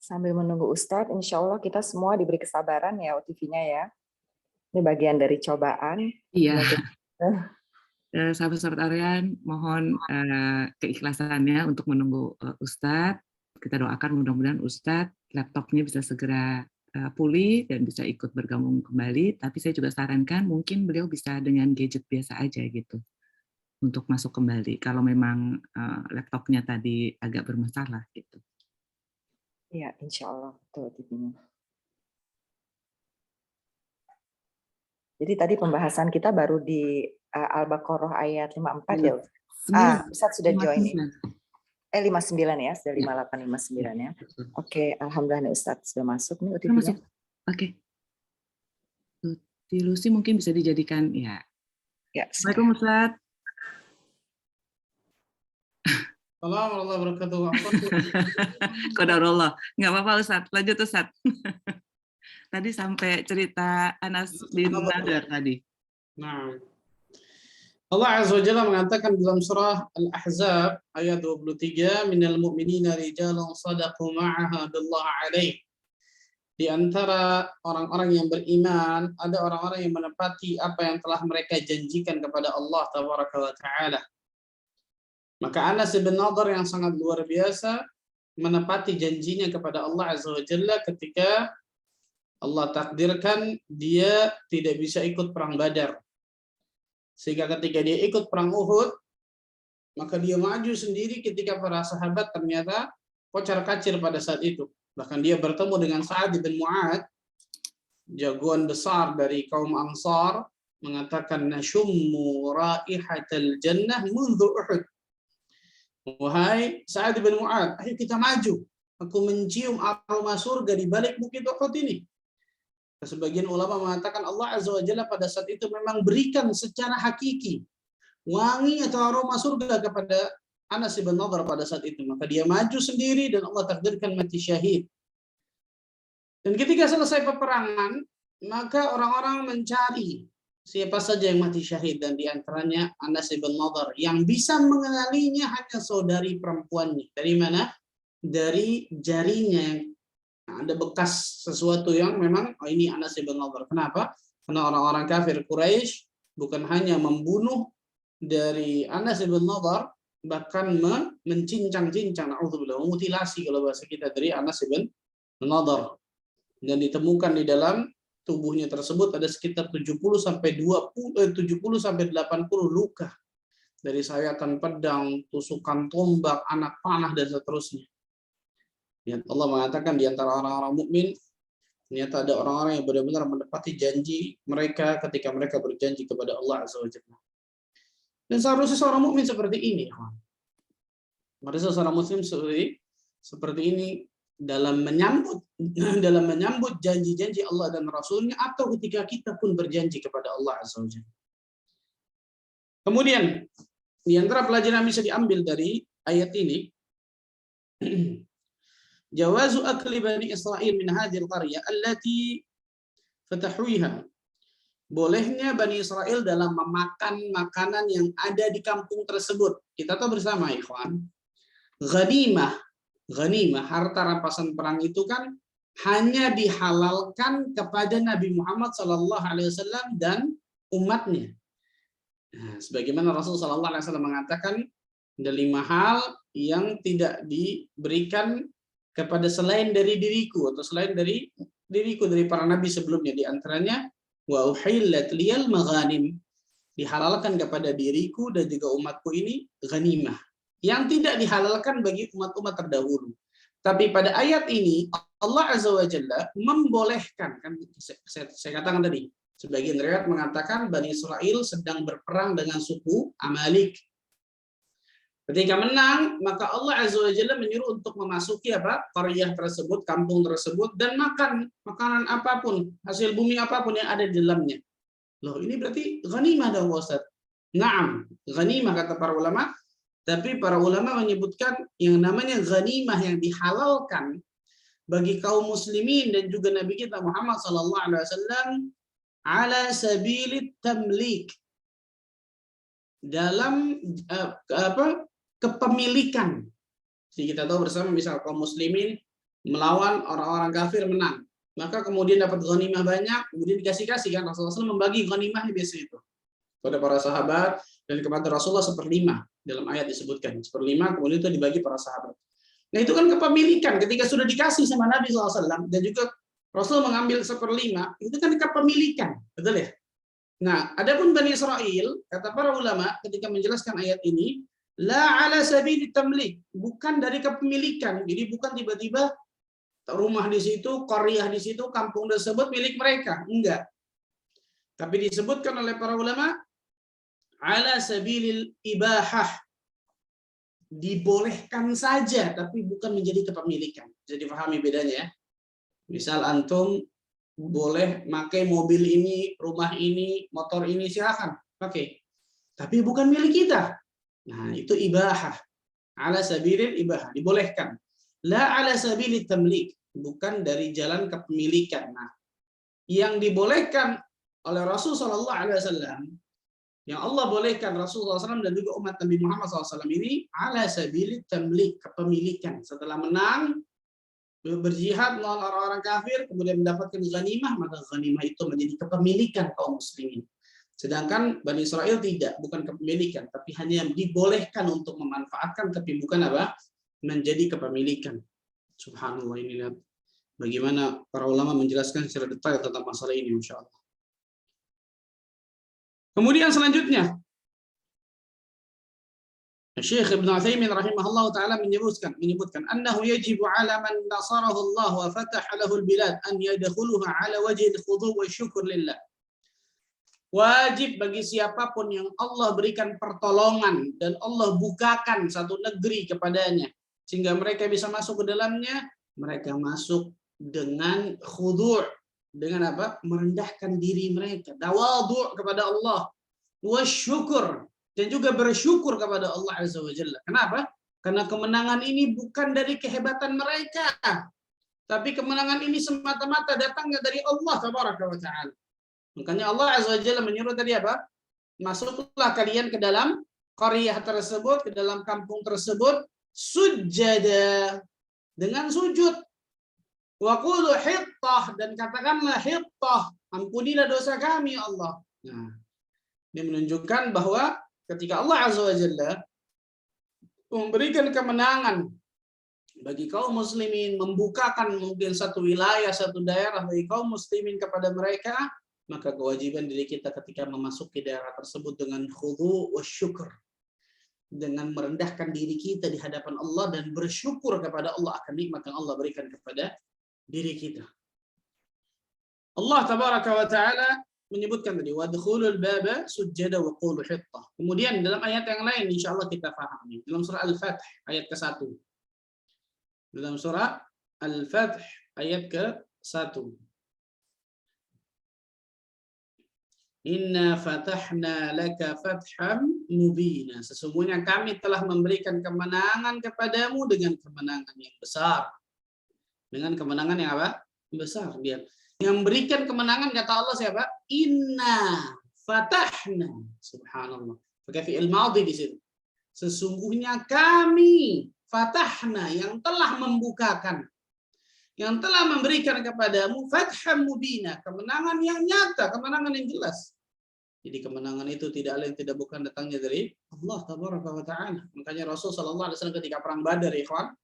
Sambil menunggu Ustadz, insya Allah kita semua diberi kesabaran ya TV-nya ya. Ini bagian dari cobaan. Iya. Sahabat-sahabat Aryan, mohon keikhlasannya untuk menunggu Ustadz. Kita doakan mudah-mudahan Ustadz laptopnya bisa segera pulih dan bisa ikut bergabung kembali. Tapi saya juga sarankan mungkin beliau bisa dengan gadget biasa aja gitu untuk masuk kembali. Kalau memang laptopnya tadi agak bermasalah gitu. Iya, insya Allah betul TV-nya. Jadi tadi pembahasan kita baru di Al-Baqarah ayat 54 ya. Ustadz sudah join. 59 ya, sudah 58 59 ya. Oke, alhamdulillah nih Ustadz sudah masuk nih TV-nya. Oke. Uti Lucy mungkin bisa dijadikan ya. Ya, Assalamualaikum Ustadz. Assalamualaikum warahmatullahi wabarakatuh. Qadarullah. Nggak apa-apa Ustaz, lanjut Ustaz. Tadi sampai cerita Anas bin Nadir tadi. Nah, Allah Azza wa Jalla mengatakan dalam surah Al-Ahzab ayat 23, minal mu'minina rijalun sadaqu ma'ahadullah alaih. Di antara orang-orang yang beriman, ada orang-orang yang menepati apa yang telah mereka janjikan kepada Allah Tabaraka wa Ta'ala. Maka Anas bin Nadir yang sangat luar biasa menepati janjinya kepada Allah Azza wa Jalla ketika Allah takdirkan dia tidak bisa ikut perang Badar. Sehingga ketika dia ikut perang Uhud, maka dia maju sendiri ketika para sahabat ternyata kocar-kacir pada saat itu. Bahkan dia bertemu dengan Sa'ad bin Mu'ad, jagoan besar dari kaum Ansar, mengatakan nasyummu raihatal jannah mundu Uhud. Wahai Sa'ad bin Mu'ad, ayo kita maju. Aku mencium aroma surga di balik bukit Uhud ini. Sebagian ulama mengatakan Allah Azza wa Jalla pada saat itu memang berikan secara hakiki wangi atau aroma surga kepada Anas bin Nadir pada saat itu. Maka dia maju sendiri dan Allah takdirkan mati syahid. Dan ketika selesai peperangan, maka orang-orang mencari siapa saja yang mati syahid, dan diantaranya Anas bin Nadir. Yang bisa mengenalinya hanya saudari perempuannya. Dari mana? Dari jarinya yang ada bekas sesuatu yang memang ini Anas bin Nadir. Kenapa? Karena orang-orang kafir Quraisy bukan hanya membunuh dari Anas bin Nadir, bahkan mencincang-cincang, na'udzubillah, mutilasi kalau bahasa kita dari Anas bin Nadir. Dan ditemukan di dalam tubuhnya tersebut ada sekitar 70 sampai 80 luka dari sayatan pedang, tusukan tombak, anak panah dan seterusnya. Ya, Allah mengatakan di antara orang-orang mukmin ternyata ada orang-orang yang benar-benar menepati janji mereka ketika mereka berjanji kepada Allah Azza wa Jalla. Dan seharusnya seorang mukmin seperti ini. Harusnya seorang muslim seperti ini dalam menyambut janji-janji Allah dan Rasulnya, atau ketika kita pun berjanji kepada Allah Azza wa Jalla. Kemudian di antara pelajaran yang bisa diambil dari ayat ini, jawazu akli bani Israil min hadhil qaryah allati fatahuha. Bolehnya Bani Israel dalam memakan makanan yang ada di kampung tersebut. Kita tahu bersama, ikhwan, ghanimah, harta rampasan perang itu kan hanya dihalalkan kepada Nabi Muhammad SAW dan umatnya. Nah, sebagaimana Rasulullah SAW mengatakan, ada 5 hal yang tidak diberikan kepada selain dari diriku, atau selain dari diriku, dari para nabi sebelumnya. Di antaranya wa uhillat liyal maghanim, dihalalkan kepada diriku dan juga umatku ini ghanimah, yang tidak dihalalkan bagi umat-umat terdahulu. Tapi pada ayat ini Allah Azza wa Jalla membolehkan, kan saya katakan tadi, sebagian riwayat mengatakan Bani Israel sedang berperang dengan suku Amalik. Ketika menang, maka Allah Azza wa Jalla menyuruh untuk memasuki qaryah tersebut, kampung tersebut, dan makan makanan apapun, hasil bumi apapun yang ada di dalamnya. Loh, ini berarti ghanimah dong, Ustaz. Naam, ghanimah kata para ulama, tapi para ulama menyebutkan yang namanya ghanimah yang dihalalkan bagi kaum muslimin dan juga Nabi kita Muhammad SAW ala sabilit tamlik, dalam kepemilikan. Jadi kita tahu bersama, misal kaum muslimin melawan orang-orang kafir, menang, maka kemudian dapat ghanimah banyak, kemudian dikasih-kasih kan, Rasulullah SAW membagi ghanimahnya biasa itu kepada para sahabat, dan kepada Rasulullah 1/5 dalam ayat disebutkan 1/5, kemudian itu dibagi para sahabat. Nah itu kan kepemilikan, ketika sudah dikasih sama Nabi SAW dan juga Rasul mengambil 1/5, itu kan kepemilikan, betul ya? Nah, adapun Bani Israel, kata para ulama ketika menjelaskan ayat ini, la ala sabili tamlik, bukan dari kepemilikan. Jadi bukan tiba-tiba rumah di situ, qaryah di situ, kampung tersebut milik mereka, enggak. Tapi disebutkan oleh para ulama ala sabilil ibahah, dibolehkan saja tapi bukan menjadi kepemilikan. Jadi pahami bedanya ya. Misal antum boleh pakai mobil ini, rumah ini, motor ini, silakan pakai. Tapi bukan milik kita. Nah, itu ibahah. Ala sabilil ibahah, dibolehkan. La ala sabilit tamlik, bukan dari jalan kepemilikan. Nah, yang dibolehkan oleh Rasul sallallahu alaihi wasallam, yang Allah bolehkan Rasulullah SAW dan juga umat Nabi Muhammad SAW ini ala sabilit tamlik, kepemilikan. Setelah menang, berjihad melawan orang-orang kafir, kemudian mendapatkan ghanimah, maka ghanimah itu menjadi kepemilikan kaum muslimin. Sedangkan Bani Israel tidak, bukan kepemilikan, tapi hanya dibolehkan untuk memanfaatkan, tapi bukan apa? Menjadi kepemilikan. Subhanallah, ini lihat bagaimana para ulama menjelaskan secara detail tentang masalah ini, insya Allah. Kemudian selanjutnya, Syekh Ibn Utsaimin rahimahullah taala menyebutkan annahu yajibu ala man nasarahu Allah wa fataha lahu al-bilad an yadkhuluha ala wajhi al-khudu' wa syukur lillah. Wajib bagi siapapun yang Allah berikan pertolongan dan Allah bukakan satu negeri kepadanya sehingga mereka bisa masuk ke dalamnya, mereka masuk dengan khudu', dengan apa? Merendahkan diri mereka, tawadhu' kepada Allah, wasyukur, dan juga bersyukur kepada Allah Azza wa Jalla. Kenapa? Karena kemenangan ini bukan dari kehebatan mereka, tapi kemenangan ini semata-mata datangnya dari Allah Tabaraka wa Ta'ala. Makanya Allah Azza wa Jalla menyuruh tadi apa? Masuklah kalian ke dalam qaryah tersebut, ke dalam kampung tersebut, sujada, dengan sujud. Wa qulu hittah, dan katakanlah hittah, ampunilah dosa kami Allah. Nah, ini menunjukkan bahwa ketika Allah Azza wa Jalla memberikan kemenangan bagi kaum muslimin, membukakan mungkin satu wilayah, satu daerah bagi kaum muslimin kepada mereka, maka kewajiban diri kita ketika memasuki daerah tersebut dengan khudu' wa syukur, dengan merendahkan diri kita di hadapan Allah dan bersyukur kepada Allah akan nikmat yang Allah berikan kepada diri kita. Allah Tabaraka wa Ta'ala menyebutkan tadi wadkhulul baba sujada wa qulu hittah. Kemudian dalam ayat yang lain insyaallah kita pahami. Dalam surah Al-Fath ayat ke-1. Dalam surah Al-Fath ayat ke-1. Inna fatahna laka fatham mubina. Sesungguhnya kami telah memberikan kemenangan kepadamu dengan kemenangan yang besar. Dengan kemenangan yang apa? Besar. Dia yang berikan kemenangan kata Allah siapa? Inna fatahna. Subhanallah. Pakai fi'il madhi di situ. Sesungguhnya kami fatahna, yang telah membukakan, yang telah memberikan kepadamu fatham mubina, kemenangan yang nyata, kemenangan yang jelas. Jadi kemenangan itu tidak lain tidak bukan datangnya dari Allah Tabaraka wa Ta'ala. Makanya Rasul sallallahu alaihi wasallam ketika perang Badar, ikhwan,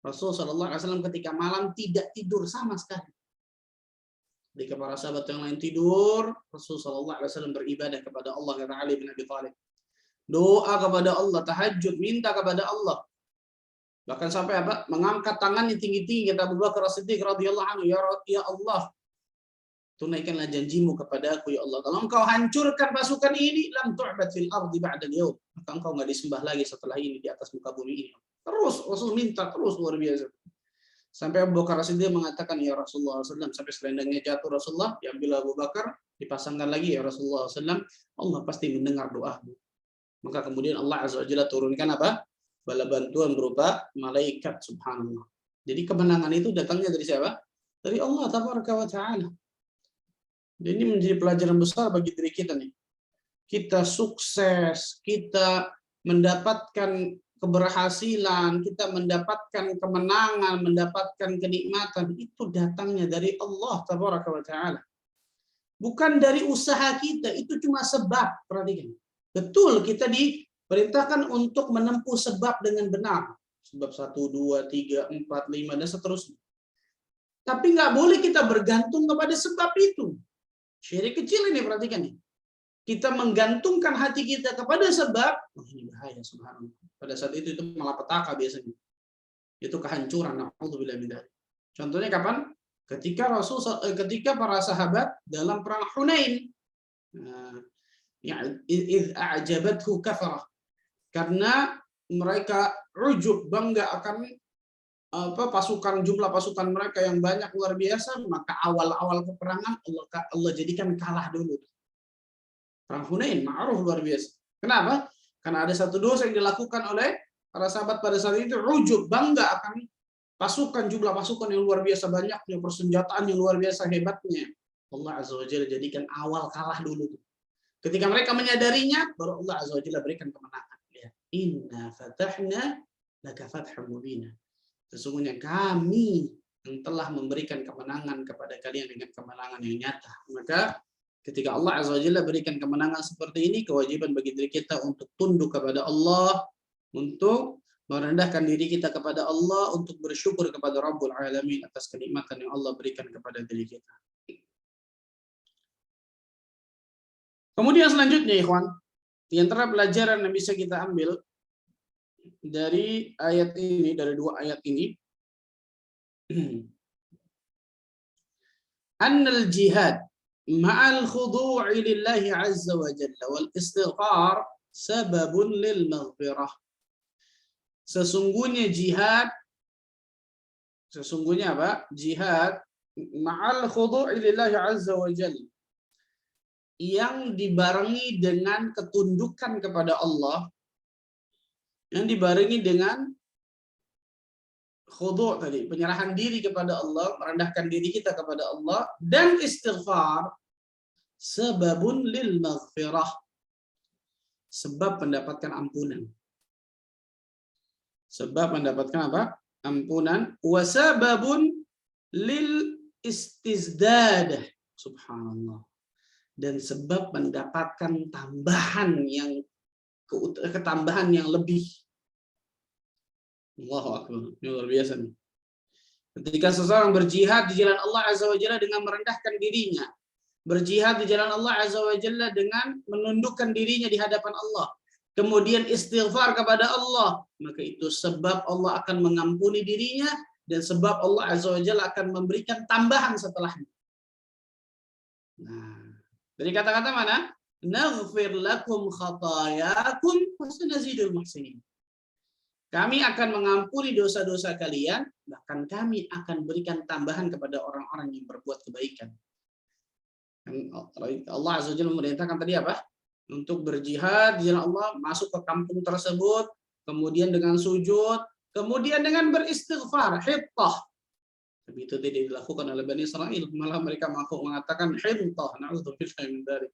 Rasul sallallahu alaihi wasallam ketika malam tidak tidur sama sekali. Ketika para sahabat yang lain tidur, Rasul sallallahu alaihi wasallam beribadah kepada Allah, kata Ali bin Abi Thalib. Doa kepada Allah, tahajud, minta kepada Allah. Bahkan sampai apa? Mengangkat tangannya tinggi-tinggi kata Abu Bakar As-Siddiq radhiyallahu anhu, ya Allah, tunaikanlah janjimu kepada aku ya Allah. Kalau engkau hancurkan pasukan ini, lam tu'bad fil ardi ba'da al-yawm. Maka engkau enggak disembah lagi setelah ini di atas muka bumi ini. Terus Rasul minta terus, luar biasa. Sampai Abu Bakar As-Siddiq mengatakan ya Rasulullah SAW, sampai selendangnya jatuh Rasulullah, diambil Abu Bakar, dipasangkan lagi ya Rasulullah SAW, Allah pasti mendengar doamu. Maka kemudian Allah Azza wa Jalla turunkan apa? Bala bantuan berupa malaikat, subhanallah. Jadi kemenangan itu datangnya dari siapa? Dari Allah Tabaraka wa Ta'ala. Dan ini menjadi pelajaran besar bagi diri kita nih. Kita sukses, kita mendapatkan keberhasilan, kita mendapatkan kemenangan, mendapatkan kenikmatan, itu datangnya dari Allah Tabaraka wa Ta'ala. Bukan dari usaha kita, itu cuma sebab, perhatikan. Betul, kita diperintahkan untuk menempuh sebab dengan benar. Sebab 1, 2, 3, 4, 5, dan seterusnya. Tapi nggak boleh kita bergantung kepada sebab itu. Syirik kecil ini, perhatikan nih. Kita menggantungkan hati kita kepada sebab, oh ini bahaya, subhanallah. Pada saat itu malapetaka biasanya. Itu kehancuran. Na'udzubillah min dzalik. Contohnya kapan? Ketika para sahabat dalam perang Hunain. Idz a'jabathu kafarah. Karena mereka ujub, bangga akan jumlah pasukan mereka yang banyak luar biasa, maka awal-awal peperangan Allah jadikan kalah dulu. Perang Hunain, ma'ruf luar biasa. Kenapa? Karena ada satu dosa yang dilakukan oleh Para sahabat pada saat itu ujub, bangga akan pasukan, jumlah pasukan yang luar biasa banyaknya, persenjataan yang luar biasa hebatnya. Allah Azza wa Jalla jadikan awal kalah dulu. Ketika mereka menyadarinya, baru Allah Azza wa Jalla berikan kemenangan. Lihat, inna fatahna laka fathhan mubina. Sesungguhnya kami yang telah memberikan kemenangan kepada kalian dengan kemenangan yang nyata. Maka ketika Allah Azza wa Jalla berikan kemenangan seperti ini, kewajiban bagi diri kita untuk tunduk kepada Allah, untuk merendahkan diri kita kepada Allah, untuk bersyukur kepada Rabbul Alamin atas kenikmatan yang Allah berikan kepada diri kita. Kemudian selanjutnya, ikhwan, di antara pelajaran yang bisa kita ambil dari ayat ini, dari dua ayat ini, annal jihad ma'al khudu'i lillahi azza wa jalla wal istighfar sababun lil maghfirah. Sesungguhnya apa? Jihad ma'al khudu'i lillahi azza wa jalla, yang dibarengi dengan ketundukan kepada Allah, yang dibarengi dengan khudu' tadi, penyerahan diri kepada Allah, merendahkan diri kita kepada Allah, dan istighfar sababun lil maghfirah, sebab mendapatkan ampunan. Sebab mendapatkan apa? Ampunan. Wasababun lil istizdadah. Subhanallah. Dan sebab mendapatkan tambahan yang ketambahan yang lebih. Allahu Akbar. Ini luar biasa nih. Ketika seseorang berjihad di jalan Allah Azza wa Jalla dengan merendahkan dirinya, berjihad di jalan Allah Azza wa Jalla dengan menundukkan dirinya di hadapan Allah, kemudian istighfar kepada Allah, maka itu sebab Allah akan mengampuni dirinya, dan sebab Allah Azza wa Jalla akan memberikan tambahan setelahnya. Nah, dari kata-kata mana? Naghfir lakum khatayakum wa sanazidul muhsinin. Kami akan mengampuni dosa-dosa kalian, bahkan kami akan berikan tambahan kepada orang-orang yang berbuat kebaikan. Allah Azza wa Jalla memerintahkan tadi apa? Untuk berjihad di jalan Allah, masuk ke kampung tersebut, kemudian dengan sujud, kemudian dengan beristighfar, hittah. Tapi itu tidak dilakukan oleh Bani Israil, malah mereka mengatakan hittah, na'udzubillahi min dzalik.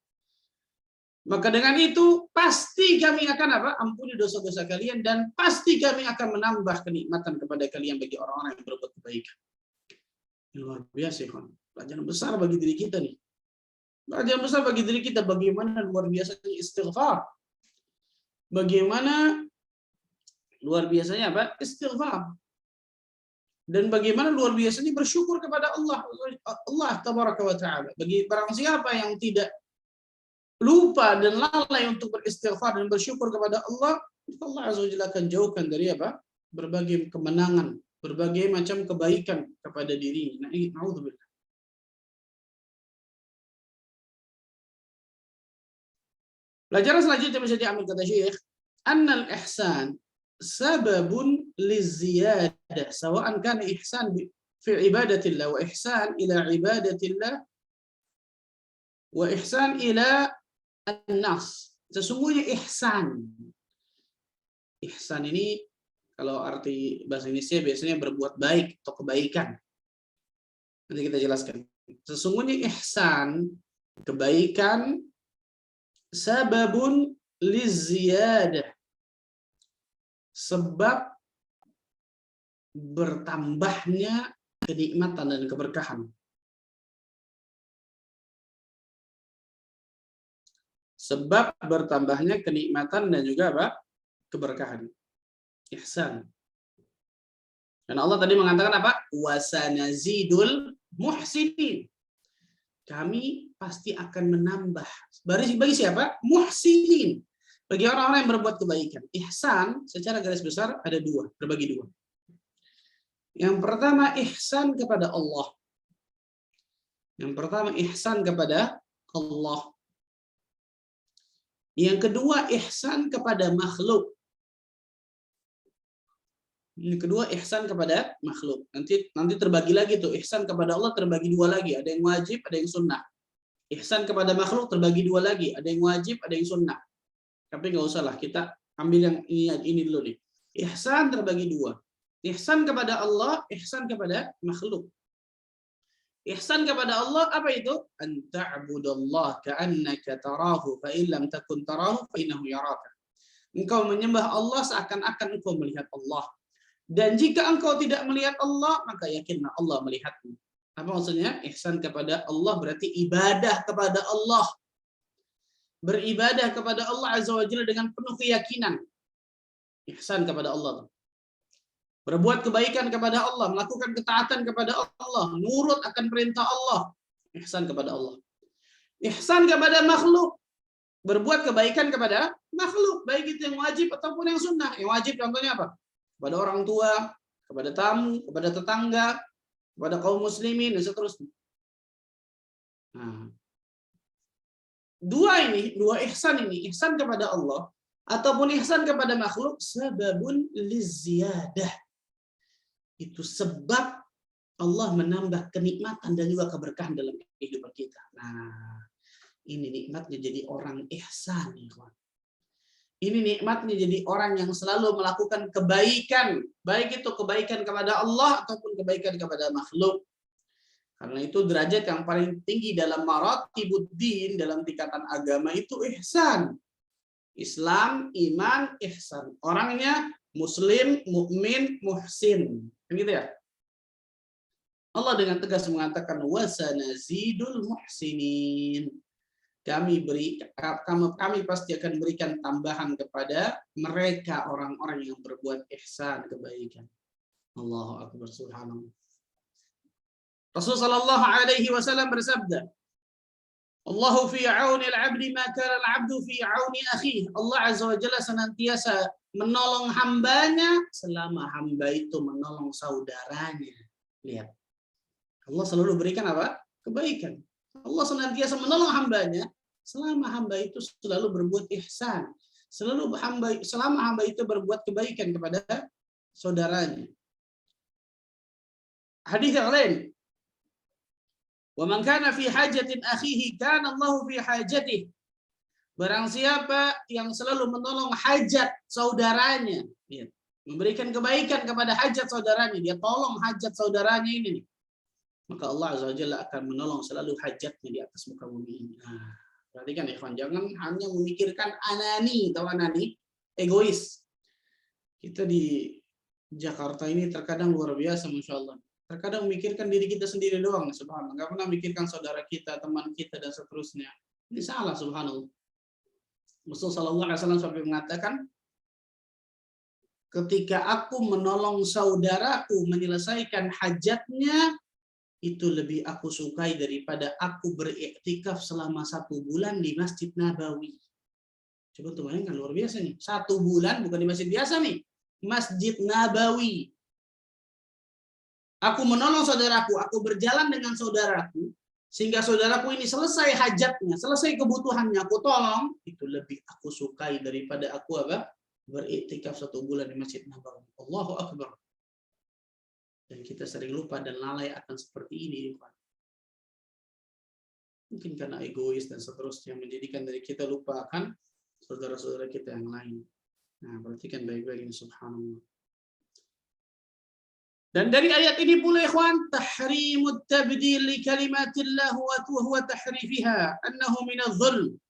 Maka dengan itu pasti kami akan apa? Ampuni dosa-dosa kalian, dan pasti kami akan menambah kenikmatan kepada kalian bagi orang-orang yang berbuat kebaikan. Ini luar biasa, kan? Pelajaran besar bagi diri kita nih. Pelajaran besar bagi diri kita, bagaimana luar biasanya istighfar. Bagaimana luar biasanya apa? Istighfar. Dan bagaimana luar biasanya bersyukur kepada Allah. Allah tabaraka wa ta'ala. Bagi barang siapa yang tidak lupa dan lalai untuk beristighfar dan bersyukur kepada Allah, Allah Azza wa Jalla akan jauhkan dari apa? Berbagai kemenangan, berbagai macam kebaikan kepada dirinya. Na'udzubillah. Pelajaran selanjutnya bisa diambil kata Syekh, annal ihsan sababun liziyadah, sawa'an kana ihsan fi ibadatillah wa ihsan ila ibadatillah wa ihsan ila an-nas. Sesungguhnya ihsan ini kalau arti bahasa Indonesia biasanya berbuat baik atau kebaikan. Nanti kita jelaskan. Sesungguhnya ihsan, kebaikan, sababun liziyadah, sebab bertambahnya kenikmatan dan keberkahan. Sebab bertambahnya kenikmatan dan juga apa? Keberkahan. Ihsan. Dan Allah tadi mengatakan apa? Wasanazidul muhsinin. Kami pasti akan menambah. Bagi siapa? Muhsinin. Bagi orang-orang yang berbuat kebaikan. Ihsan secara garis besar ada dua, terbagi dua. Yang pertama ihsan kepada Allah. Yang pertama ihsan kepada Allah. Yang kedua ihsan kepada makhluk. Yang kedua ihsan kepada makhluk. Nanti terbagi lagi tuh, ihsan kepada Allah terbagi dua lagi, ada yang wajib, ada yang sunnah. Ihsan kepada makhluk terbagi dua lagi, ada yang wajib, ada yang sunnah. Tapi nggak usah lah, kita ambil yang ini dulu nih. Ihsan terbagi dua. Ihsan kepada Allah, ihsan kepada makhluk. Ihsan kepada Allah apa itu? An ta'budallah ka'annaka tarahu fa in lam takun tarahu fa innahu yaraka. Engkau menyembah Allah seakan-akan engkau melihat Allah. Dan jika engkau tidak melihat Allah, maka yakinlah Allah melihatmu. Apa maksudnya? Ihsan kepada Allah berarti ibadah kepada Allah. Beribadah kepada Allah Azza wa Jalla dengan penuh keyakinan. Ihsan kepada Allah. Berbuat kebaikan kepada Allah, melakukan ketaatan kepada Allah, nurut akan perintah Allah. Ihsan kepada Allah. Ihsan kepada makhluk. Berbuat kebaikan kepada makhluk, baik itu yang wajib ataupun yang sunnah. Yang wajib contohnya apa? Kepada orang tua, kepada tamu, kepada tetangga, kepada kaum muslimin, dan seterusnya. Nah, dua ihsan ini, ihsan kepada Allah ataupun ihsan kepada makhluk, sababun liziyadah. Itu sebab Allah menambah kenikmatan dan juga keberkahan dalam kehidupan kita. Nah, ini nikmatnya jadi orang ihsan, ikhwan. Ini nikmatnya jadi orang yang selalu melakukan kebaikan, baik itu kebaikan kepada Allah ataupun kebaikan kepada makhluk. Karena itu derajat yang paling tinggi dalam maratibuddin, dalam tingkatan agama itu ihsan. Islam, iman, ihsan. Orangnya muslim, mukmin, muhsin. Begitu ya? Allah dengan tegas mengatakan wasanazidul muhsinin. Kami pasti akan berikan tambahan kepada mereka orang-orang yang berbuat ihsan, kebaikan. Allahu akbar, subhanallah. Rasulullah sallallahu alaihi wasallam bersabda, Allahu fi auni al-'abdi ma kana al-'abdu fi auni akhihi. Allah Azza wa Jalla senantiasa menolong hambanya selama hamba itu menolong saudaranya. Lihat. Allah selalu berikan apa? Kebaikan. Allah senantiasa menolong hambanya selama hamba itu selalu berbuat ihsan. Selama hamba itu berbuat kebaikan kepada saudaranya. Hadis yang lain. Wa man kana fi hajatin akhihi kana Allahu fi hajatihi. Barang siapa yang selalu menolong hajat saudaranya, ya, memberikan kebaikan kepada hajat saudaranya, dia tolong hajat saudaranya ini, maka Allah Azza wa Jalla akan menolong selalu hajatnya di atas muka bumi ini. Nah, perhatikan ikhwan, jangan hanya memikirkan anani, tahu anani, egois. Kita di Jakarta ini terkadang luar biasa, Masya Allah. Terkadang memikirkan diri kita sendiri doang, subhanallah. Nggak pernah memikirkan saudara kita, teman kita, dan seterusnya. Ini salah, subhanallah. Rasulullah SAW sampai mengatakan, ketika aku menolong saudaraku menyelesaikan hajatnya, itu lebih aku sukai daripada aku beriktikaf selama 1 bulan di Masjid Nabawi. Coba tuh bayangkan, luar biasa nih. 1 bulan bukan di masjid biasa nih, Masjid Nabawi. Aku menolong saudaraku, aku berjalan dengan saudaraku, sehingga saudaraku ini selesai hajatnya, selesai kebutuhannya, aku tolong, itu lebih aku sukai daripada aku apa? Beriktikaf 1 bulan di Masjid Nabawi. Allahu Akbar. Dan kita sering lupa dan lalai akan seperti ini. Mungkin karena egois dan seterusnya, menjadikan dari kita lupa akan saudara-saudara kita yang lain. Nah, perhatikan baik-baik ini, subhanallah. Dan dari ayat ini pula, ikhwan, tahrimut tabdil li kalimatillah wa huwa tahrifiha annahu minadh dhulm.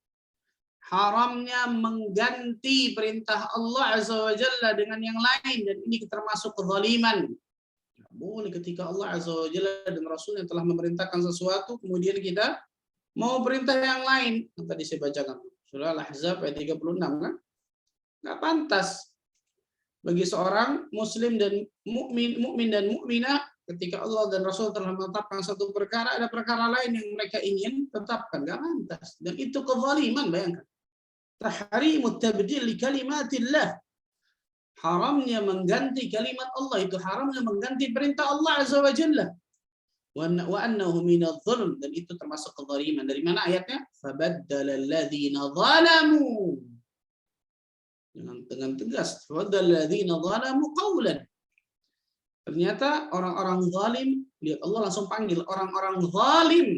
Haramnya mengganti perintah Allah Azza wa Jalla dengan yang lain, dan ini termasuk kezaliman. Boleh ketika Allah Azza wa Jalla dan Rasul yang telah memerintahkan sesuatu, kemudian kita mau perintah yang lain. Tadi saya bacakan surah Al-Ahzab ayat 36 kan? Nggak pantas bagi seorang muslim dan mukmin dan mukminah ketika Allah dan Rasul telah menetapkan satu perkara, ada perkara lain yang mereka ingin tetapkan, nggak pantas. Dan itu kezaliman, bayangkan. Tahrimut tabdil li kalimatillah. Haramnya mengganti kalimat Allah, itu haramnya mengganti perintah Allah Azza wa Jalla. Wa annahu minadh dhulm, dan itu termasuk kezaliman. Dari mana ayatnya? Fabaddala alladziina zalamu. Dengan tegas, wadzalladzina zalamu qawlan. Ternyata orang-orang zalim, lihat Allah langsung panggil orang-orang zalim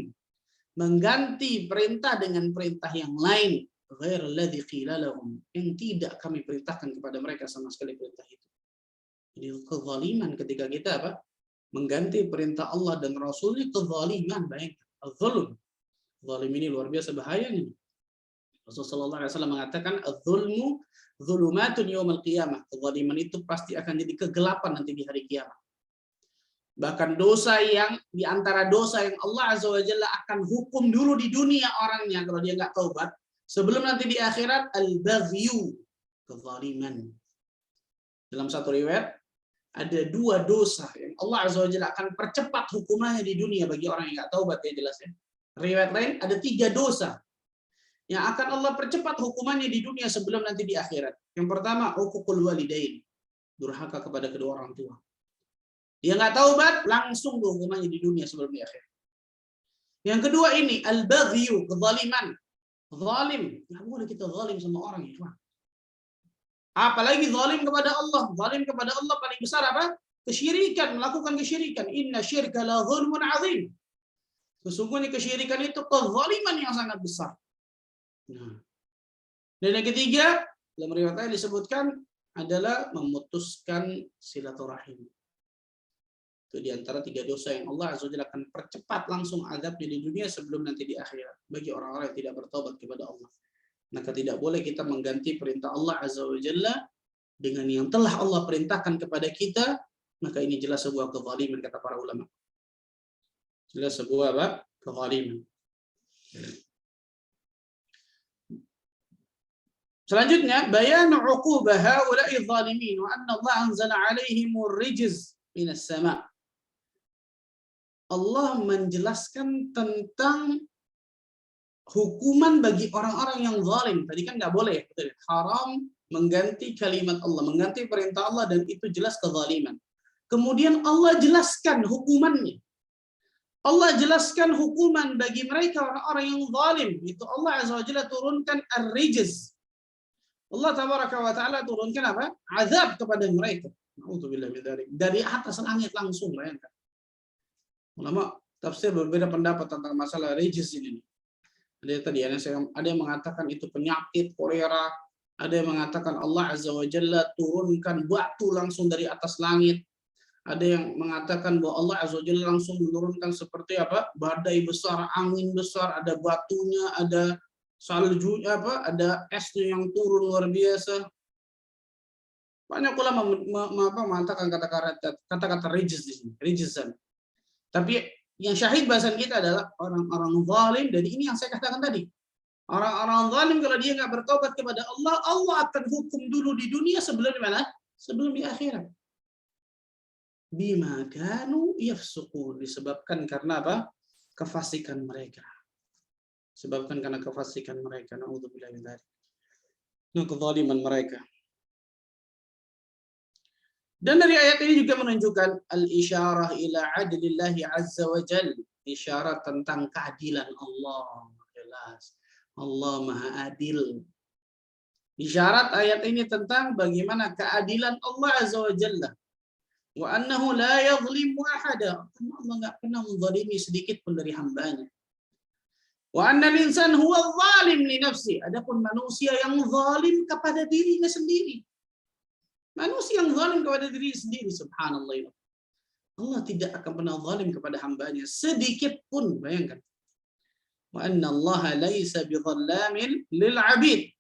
mengganti perintah dengan perintah yang lain, ghairal ladzi qila lahum, yang tidak kami perintahkan kepada mereka sama sekali perintah itu. Jadi kezaliman ketika kita mengganti perintah Allah dan Rasulnya, kezaliman. Bayangkan, az-zulm. Zalim ini luar biasa bahayanya. Rasulullah SAW mengatakan, az-zulmu zulumatun yawmal qiyamah. Kezaliman itu pasti akan jadi kegelapan nanti di hari kiamat. Bahkan dosa yang di antara dosa yang Allah Azza wa Jalla akan hukum dulu di dunia orangnya kalau dia nggak taubat, sebelum nanti di akhirat, al-baghyu, kezaliman. Dalam satu riwayat ada 2 dosa yang Allah Azza wa Jalla akan percepat hukumannya di dunia bagi orang yang nggak taubat, ya jelas ya. Riwayat lain ada 3 dosa yang akan Allah percepat hukumannya di dunia sebelum nanti di akhirat. Yang pertama, uququl walidain, durhaka kepada kedua orang tua. Dia nggak taubat, langsung hukumannya di dunia sebelum di akhirat. Yang kedua ini, al-baghyu, kezaliman. Zalim, nggak boleh kita zalim sama orang, ya. Apalagi zalim kepada Allah. Zalim kepada Allah paling besar apa? Kesyirikan, melakukan kesyirikan. Inna syirka la zulmun azim. Sesungguhnya kesyirikan itu kezaliman yang sangat besar. Nah. Dan yang ketiga, dalam riwayat lain disebutkan adalah memutuskan silaturahim. Itu di antara 3 dosa yang Allah Azza wa Jalla akan percepat langsung azabnya di dunia sebelum nanti di akhirat bagi orang-orang yang tidak bertobat kepada Allah. Maka tidak boleh kita mengganti perintah Allah Azza wa Jalla dengan yang telah Allah perintahkan kepada kita, maka ini jelas sebuah kezaliman kata para ulama. Jelas sebuah kezaliman. Selanjutnya, bayan uqubah haula'i zalimin wa anna Allah anzala 'alaihimur rijz minas sama'. Allah menjelaskan tentang hukuman bagi orang-orang yang zalim. Tadi kan nggak boleh, haram mengganti kalimat Allah, mengganti perintah Allah, dan itu jelas kezaliman. Kemudian Allah jelaskan hukumannya. Allah jelaskan hukuman bagi mereka orang-orang yang zalim. Itu Allah Azza wa Jalla turunkan ar-rijz. Allah Tabaraka wa Ta'ala turunkan apa? Azab kepada mereka. Na'udzubillah min dzalik. Dari atas langit langsung, bayangkan. Ulama tafsir berbeda pendapat tentang masalah rijz ini. Ada yang mengatakan itu penyakit kolera, ada yang mengatakan Allah Azza wa Jalla turunkan batu langsung dari atas langit. Ada yang mengatakan bahwa Allah Azza wa Jalla langsung menurunkan seperti apa? Badai besar, angin besar, ada batunya, ada saljunya, ada esnya yang turun luar biasa. Banyak ulama mengatakan kata-kata rijz di sini, rijzan. Tapi yang syahid bahasan kita adalah orang-orang zalim, dan ini yang saya katakan tadi. Orang-orang zalim kalau dia nggak bertobat kepada Allah, Allah akan hukum dulu di dunia sebelum di mana? Sebelum di akhirat. Bima kanu yafsuqun, disebabkan karena apa? Kefasikan mereka. Sebabkan karena kefasikan mereka. Na'udzubillah min dzalik. Kezaliman mereka. Dan dari ayat ini juga menunjukkan al-isyarah ila adlillahi azza wa jal, isyarat tentang keadilan Allah. Jelas Allah Maha Adil. Isyarat ayat ini tentang bagaimana keadilan Allah azza wa jalla. Wa annahu la yadhlimu ahada. Allah enggak pernah menzalimi sedikit pun dari hambanya. Wa annal insan huwa zalim li nafsi. Adapun manusia yang zalim kepada dirinya sendiri. Manusia yang zalim kepada diri sendiri, subhanallah. Allah tidak akan pernah zalim kepada hambanya sedikit pun, bayangkan. Wa anna Allah laisa bidhallamin lil 'abid.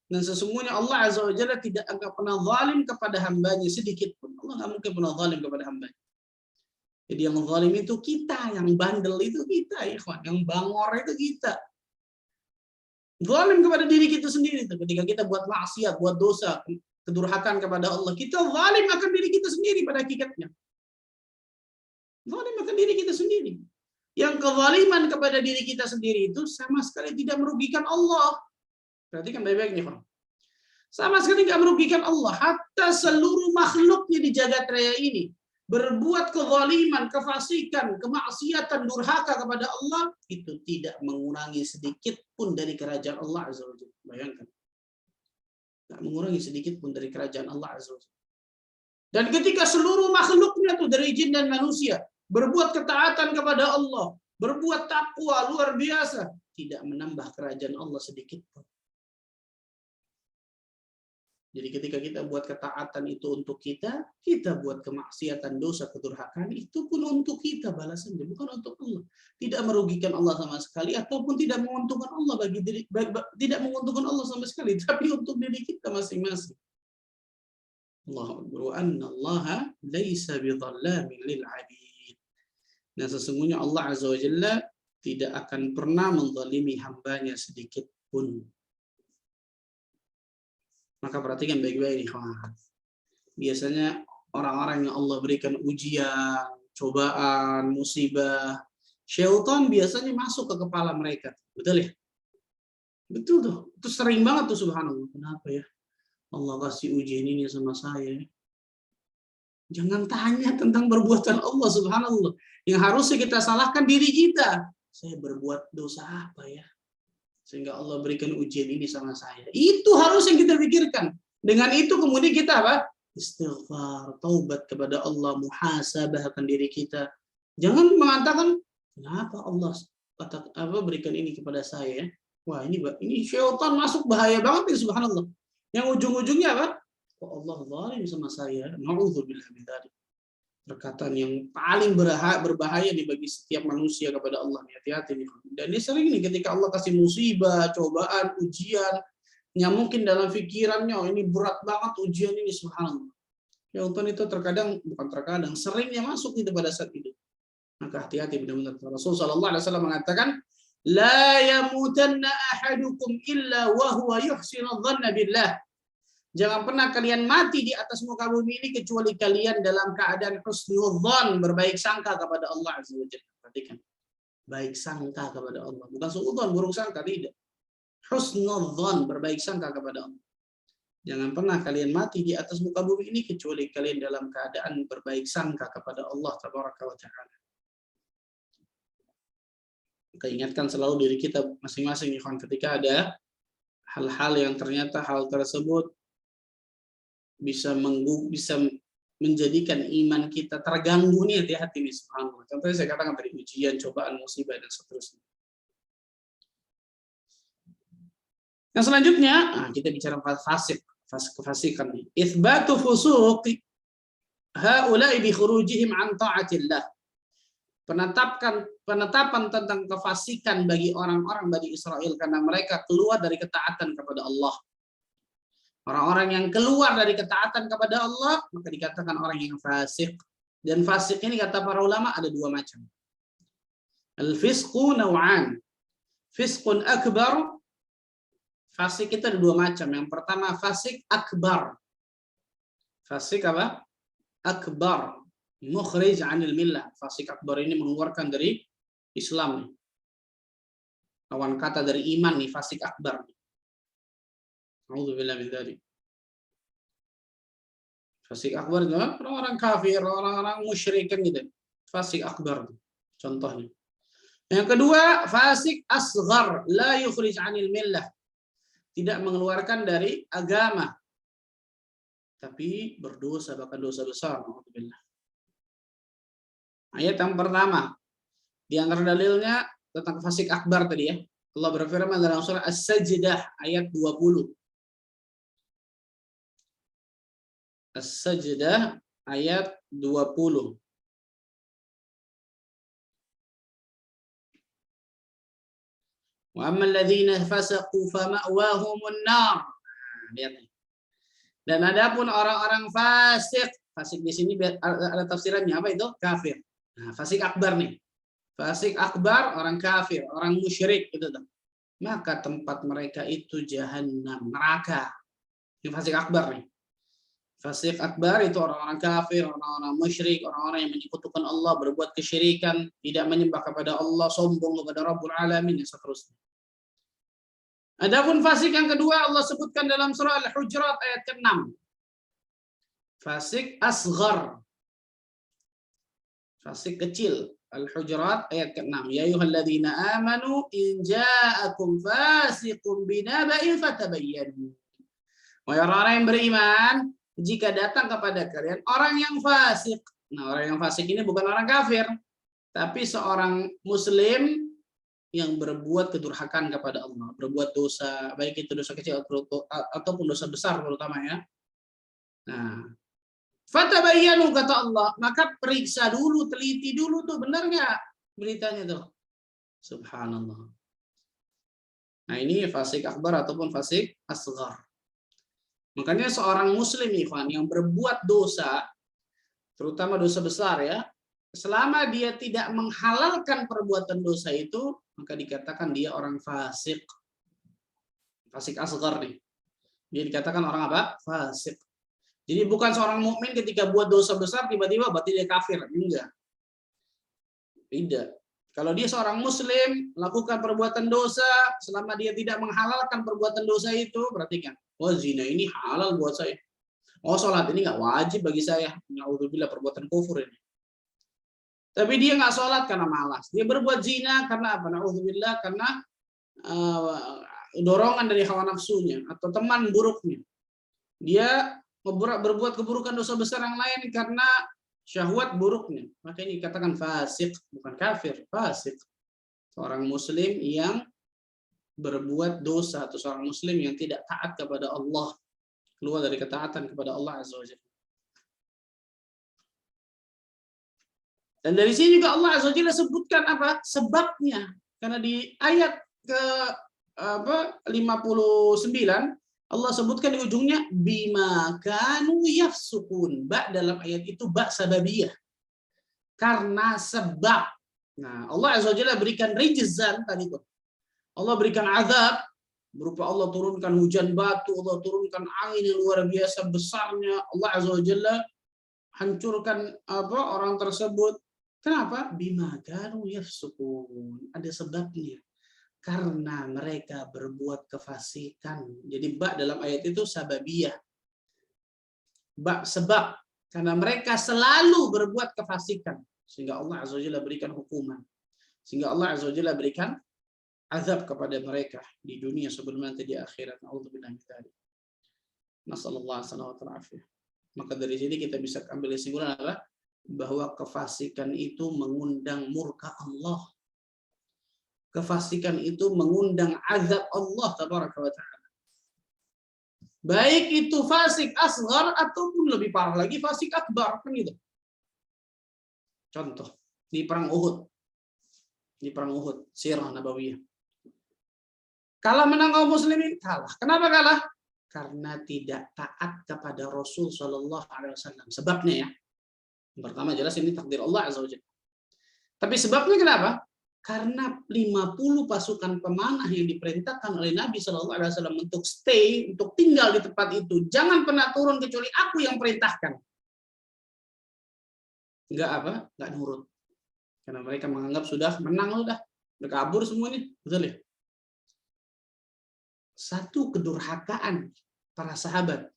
Dan sesungguhnya Allah Azza wa Jalla tidak akan pernah zalim kepada hambanya sedikit pun. Allah nggak mungkin pernah zalim kepada hambanya. Jadi yang zalim itu kita, yang bandel itu kita, ikhwan, yang bangor itu kita. Zalim kepada diri kita sendiri itu ketika kita buat maksiat, buat dosa, kedurhakaan kepada Allah, kita zalim akan diri kita sendiri pada hakikatnya. Zalim akan diri kita sendiri. Yang kezaliman kepada diri kita sendiri itu sama sekali tidak merugikan Allah. Perhatikan baik-baik nih, Pak. Sama sekali tidak merugikan Allah. Hatta seluruh makhluknya di jagat raya ini berbuat kezaliman, kefasikan, kemaksiatan, durhaka kepada Allah, itu tidak mengurangi sedikit pun dari kerajaan Allah Azza wa Jalla. Bayangkan. Tidak mengurangi sedikit pun dari kerajaan Allah Azza wa Jalla. Dan ketika seluruh makhluknya tuh dari jin dan manusia berbuat ketaatan kepada Allah, berbuat takwa luar biasa, tidak menambah kerajaan Allah sedikit pun. Jadi ketika kita buat ketaatan itu untuk kita buat kemaksiatan, dosa, kedurhakaan, itu pun untuk kita balasannya, bukan untuk Allah. Tidak merugikan Allah sama sekali, ataupun tidak menguntungkan Allah tidak menguntungkan Allah sama sekali, tapi untuk diri kita masing-masing. Allahu Akbar, wa anna Allaha laisa bidhallamin lil 'abid. Nah, sesungguhnya Allah Azza wa Jalla tidak akan pernah menzalimi hambanya sedikit pun. Maka perhatikan baik-baik nih, kawan. Biasanya orang-orang yang Allah berikan ujian, cobaan, musibah, syaitan biasanya masuk ke kepala mereka. Betul ya? Betul tuh. Itu sering banget tuh, subhanallah. Kenapa ya? Allah kasih ujian ini sama saya. Jangan tanya tentang perbuatan Allah, subhanallah. Yang harusnya kita salahkan diri kita. Saya berbuat dosa apa ya? Sehingga Allah berikan ujian ini sama saya. Itu harus yang kita pikirkan. Dengan itu kemudian kita apa? Istighfar, taubat kepada Allah, muhasabah akan diri kita. Jangan mengatakan, kenapa Allah berikan ini kepada saya? Wah, ini syaitan masuk, bahaya banget nih, subhanallah. Yang ujung-ujungnya apa? Kok Allah zalim sama saya? Na'udzubillah min dzalik. Perkataan yang paling berbahaya nih bagi setiap manusia kepada Allah. Hati-hati nih. Dan ini sering nih ketika Allah kasih musibah, cobaan, ujian, yang mungkin dalam pikirannya, oh, ini berat banget ujian ini, subhanallah. Syaitan itu bukan terkadang, seringnya masuk itu pada saat itu. Maka hati-hati benar-benar. Rasulullah sallallahu alaihi wasallam mengatakan, la yamutanna ahadukum illa wa huwa yuhsinu dhanna billah. Jangan pernah kalian mati di atas muka bumi ini kecuali kalian dalam keadaan husnudzon, berbaik sangka kepada Allah Azza wa Jalla. Perhatikan. Baik sangka kepada Allah, bukan suudzon, buruk sangka, tidak. Husnudzon, berbaik sangka kepada Allah. Jangan pernah kalian mati di atas muka bumi ini kecuali kalian dalam keadaan berbaik sangka kepada Allah Tabaraka wa Ta'ala. Kita ingatkan selalu diri kita masing-masing, ketika ada hal-hal yang ternyata hal tersebut bisa menjadikan iman kita terganggu nih, hati-hati nih, subhanallah. Contohnya saya katakan tadi, ujian, cobaan, musibah, dan seterusnya. Yang selanjutnya, kita bicara kefasikan nih. Itsbatu fusuq haula'i bi khurujihim an ta'atillah. Penetapan tentang kefasikan bagi orang-orang Bani Israel karena mereka keluar dari ketaatan kepada Allah. Orang-orang yang keluar dari ketaatan kepada Allah, maka dikatakan orang yang fasik. Dan fasik ini kata para ulama ada dua macam. Al-fisqu naw'an. Fisqun akbar. Fasik itu ada dua macam. Yang pertama fasik akbar. Fasik apa? Akbar. Mukhrij 'anil millah. Fasik akbar ini mengeluarkan dari Islam. Lawan kata dari iman nih, fasik akbar. A'udzubillah min dzalik. Fasik akbar itu orang-orang kafir, orang-orang musyrik kan gitu. Fasik akbar contohnya. Yang kedua, fasik asghar, la yukhrij 'anil millah. Tidak mengeluarkan dari agama. Tapi berdosa, bahkan dosa besar. A'udzubillah. Ayat yang pertama, di antara dalilnya tentang fasik akbar tadi ya. Allah berfirman dalam surah As-Sajdah ayat 20. As-Sajdah ayat 20. Wa ammal ladzina fasaqu fama'wahumun nar. Lihat nih. Dan adapun orang-orang fasik, fasik di sini ada tafsirannya apa itu? Kafir. Nah, fasik akbar nih. Fasik akbar orang kafir, orang musyrik itu tuh. Maka tempat mereka itu jahanam, neraka. Ini fasik akbar nih. Fasik akbar itu orang-orang kafir, orang-orang musyrik, orang-orang yang menyekutukan Allah, berbuat kesyirikan, tidak menyembah kepada Allah, sombong kepada Rabbul Alamin, dan seterusnya. Adapun fasik yang kedua Allah sebutkan dalam surah Al-Hujurat ayat ke-6. Fasik asghar. Fasik kecil. Al-Hujurat ayat ke-6. Ya ayyuhalladzina amanu in ja'akum fasiqun binaba'in fatabayyanu. Wahai orang-orang yang beriman, jika datang kepada kalian orang yang fasik. Nah, orang yang fasik ini bukan orang kafir, tapi seorang muslim yang berbuat kedurhakaan kepada Allah, berbuat dosa, baik itu dosa kecil ataupun dosa besar terutama ya. Nah, fatabayyanu kata Allah, maka periksa dulu, teliti dulu tuh benar nggak beritanya tuh. Subhanallah. Nah, ini fasik akbar ataupun fasik asghar. Makanya seorang muslim ikhwan yang berbuat dosa, terutama dosa besar ya, selama dia tidak menghalalkan perbuatan dosa itu, maka dikatakan dia orang fasik. Fasik asghar nih. Dia dikatakan orang apa? Fasik. Jadi bukan seorang mukmin ketika buat dosa besar tiba-tiba berarti dia kafir. Enggak. Tidak. Kalau dia seorang muslim melakukan perbuatan dosa selama dia tidak menghalalkan perbuatan dosa itu, perhatikan. Oh, zina ini halal buat saya. Oh, sholat ini nggak wajib bagi saya. Na'udzubillah, perbuatan kufur ini. Tapi dia nggak sholat karena malas. Dia berbuat zina karena apa? Na'udzubillah, karena dorongan dari hawa nafsunya atau teman buruknya. Dia berbuat keburukan dosa besar yang lain karena syahwat buruknya. Maka ini dikatakan fasik, bukan kafir, fasik. Seorang muslim yang berbuat dosa atau seorang muslim yang tidak taat kepada Allah, keluar dari ketaatan kepada Allah Azza wa Jalla. Dan dari sini juga Allah Azza wa Jalla sebutkan apa? Sebabnya. Karena di ayat ke 59 Allah sebutkan di ujungnya bima kanu yafsukun. Ba dalam ayat itu ba sababiyah. Karena sebab. Nah, Allah Azza wa Jalla berikan rijzan tadi itu. Allah berikan azab berupa Allah turunkan hujan batu, Allah turunkan angin yang luar biasa besarnya. Allah Azza wa Jalla hancurkan orang tersebut. Kenapa? Bima kanu yafsukun. Ada sebabnya. Karena mereka berbuat kefasikan. Jadi ba dalam ayat itu sababiyah. Ba sebab. Karena mereka selalu berbuat kefasikan. Sehingga Allah Azza wa Jalla berikan hukuman. Sehingga Allah Azza wa Jalla berikan azab kepada mereka di dunia sebelum nanti di akhirat. Na'udzubillah min dzalik. Nasallallahu alaihi. Maka dari sini kita bisa ambil kesimpulan adalah bahwa kefasikan itu mengundang murka Allah. Kefasikan itu mengundang azab Allah tabaraka wa taala. Baik itu fasik asghar ataupun lebih parah lagi fasik akbar, kan gitu. Contoh di perang Uhud. Di perang Uhud, sirah nabawiyah. Kalah menang kaum muslimin, kalah. Kenapa kalah? Karena tidak taat kepada Rasul Shallallahu Alaihi Wasallam. Sebabnya ya, yang pertama jelas ini takdir Allah Azza wa Jalla. Tapi sebabnya kenapa? Karena 50 pasukan pemanah yang diperintahkan oleh Nabi Shallallahu Alaihi Wasallam untuk stay, untuk tinggal di tempat itu, jangan pernah turun kecuali aku yang perintahkan. Enggak nurut. Karena mereka menganggap sudah menang, udah kabur semuanya, betul ya? Satu kedurhakaan para sahabat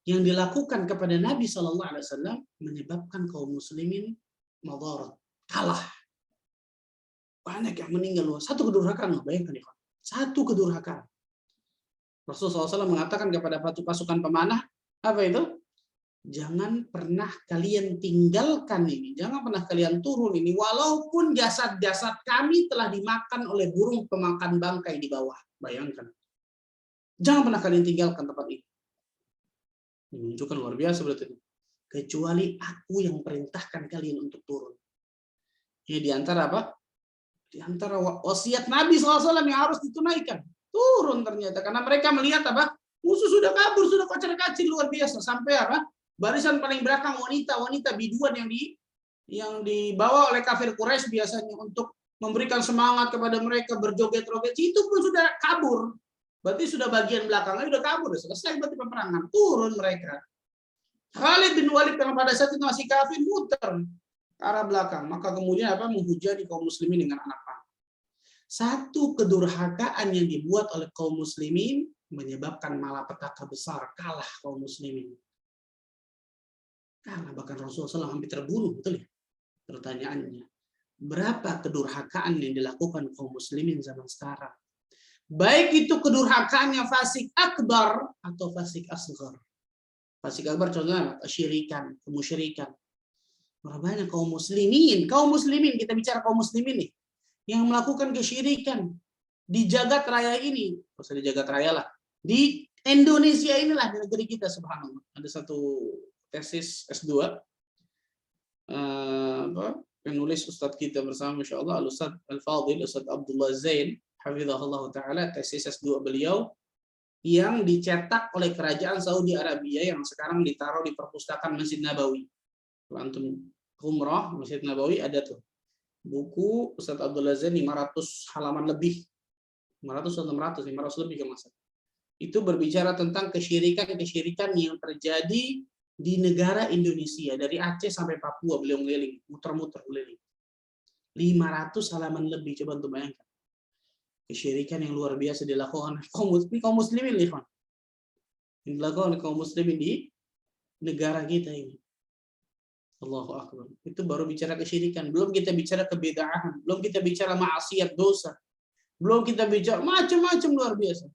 yang dilakukan kepada Nabi Shallallahu Alaihi Wasallam menyebabkan kaum muslimin madarat, kalah. Banyak yang meninggal. Satu kedurhakaan, bayangkan ya. Satu kedurhakaan. Rasulullah SAW mengatakan kepada pasukan pemanah, apa itu? Jangan pernah kalian tinggalkan ini, jangan pernah kalian turun ini, walaupun jasad-jasad kami telah dimakan oleh burung pemakan bangkai di bawah. Bayangkan. Jangan pernah kalian tinggalkan tempat ini. Menunjukkan luar biasa berarti itu. Kecuali aku yang perintahkan kalian untuk turun. Ini diantara apa? Diantara wasiat Nabi SAW yang harus ditunaikan. Turun ternyata. Karena mereka melihat apa? Musuh sudah kabur, sudah kocar-kacir luar biasa. Sampai apa? Barisan paling belakang wanita-wanita biduan yang dibawa oleh kafir Quraisy biasanya untuk memberikan semangat kepada mereka berjoget-joget. Itu pun sudah kabur. Berarti sudah bagian belakangnya sudah kabur, selesai berarti peperangan. Turun mereka. Khalid bin Walid yang pada saat itu masih kafir muter ke arah belakang. Maka kemudian apa? Menghujani kaum muslimin dengan anak panah. Satu kedurhakaan yang dibuat oleh kaum muslimin menyebabkan malapetaka besar, kalah kaum muslimin. Karena bahkan Rasulullah SAW hampir terbunuh, betul ya? Pertanyaannya, berapa kedurhakaan yang dilakukan kaum muslimin zaman sekarang? Baik itu kedurhakaan yang fasik akbar atau fasik asghar. Fasik akbar contohnya kesyirikan, kemusyrikan. Berapa banyak kaum muslimin kita bicara kaum muslimin nih, yang melakukan kesyirikan di jagat raya ini, nggak usah di jagat raya lah, di Indonesia inilah, di negeri kita, subhanallah. Ada satu tesis S2 penulis Ustadz kita bersama, Masya Allah, Al-Ustadz Al-Fadhil, Ustadz Abdullah Zain, hafizahullah ta'ala, tesis S2 beliau yang dicetak oleh kerajaan Saudi Arabia yang sekarang ditaruh di perpustakaan Masjid Nabawi. Kalau antum umrah Masjid Nabawi ada tuh buku Ustadz Abdullah Zain 500 halaman lebih, 500 atau 500 lebih kalau nggak salah. Itu berbicara tentang kesyirikan yang terjadi di negara Indonesia, dari Aceh sampai Papua beliau ngeliling, muter-muter keliling. 500 halaman lebih, coba untuk bayangkan. Kesyirikan yang luar biasa dilakukan kaum muslimin, yang dilakukan oleh kaum muslimin di negara kita ini. Allahu Akbar. Itu baru bicara kesyirikan, belum kita bicara kebid'ahan, belum kita bicara maksiat, dosa, belum kita bicara macam-macam luar biasa.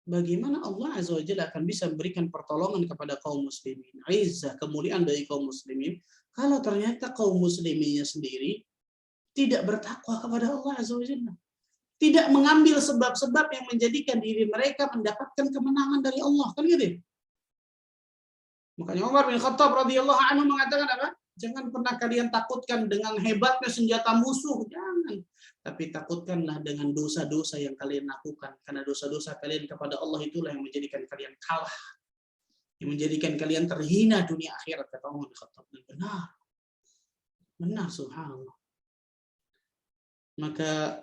Bagaimana Allah Azza wa Jalla akan bisa memberikan pertolongan kepada kaum muslimin, izzah, kemuliaan dari kaum muslimin, kalau ternyata kaum musliminnya sendiri tidak bertakwa kepada Allah Azza wa Jalla, tidak mengambil sebab-sebab yang menjadikan diri mereka mendapatkan kemenangan dari Allah, kan gitu ya? Makanya Umar bin Khattab radhiyallahu anhu mengatakan apa? Jangan pernah kalian takutkan dengan hebatnya senjata musuh, jangan. Tapi takutkanlah dengan dosa-dosa yang kalian lakukan. Karena dosa-dosa kalian kepada Allah itulah yang menjadikan kalian kalah. Yang menjadikan kalian terhina dunia akhirat, kata Umar bin Khattab. Dan benar. Benar, subhanallah. Maka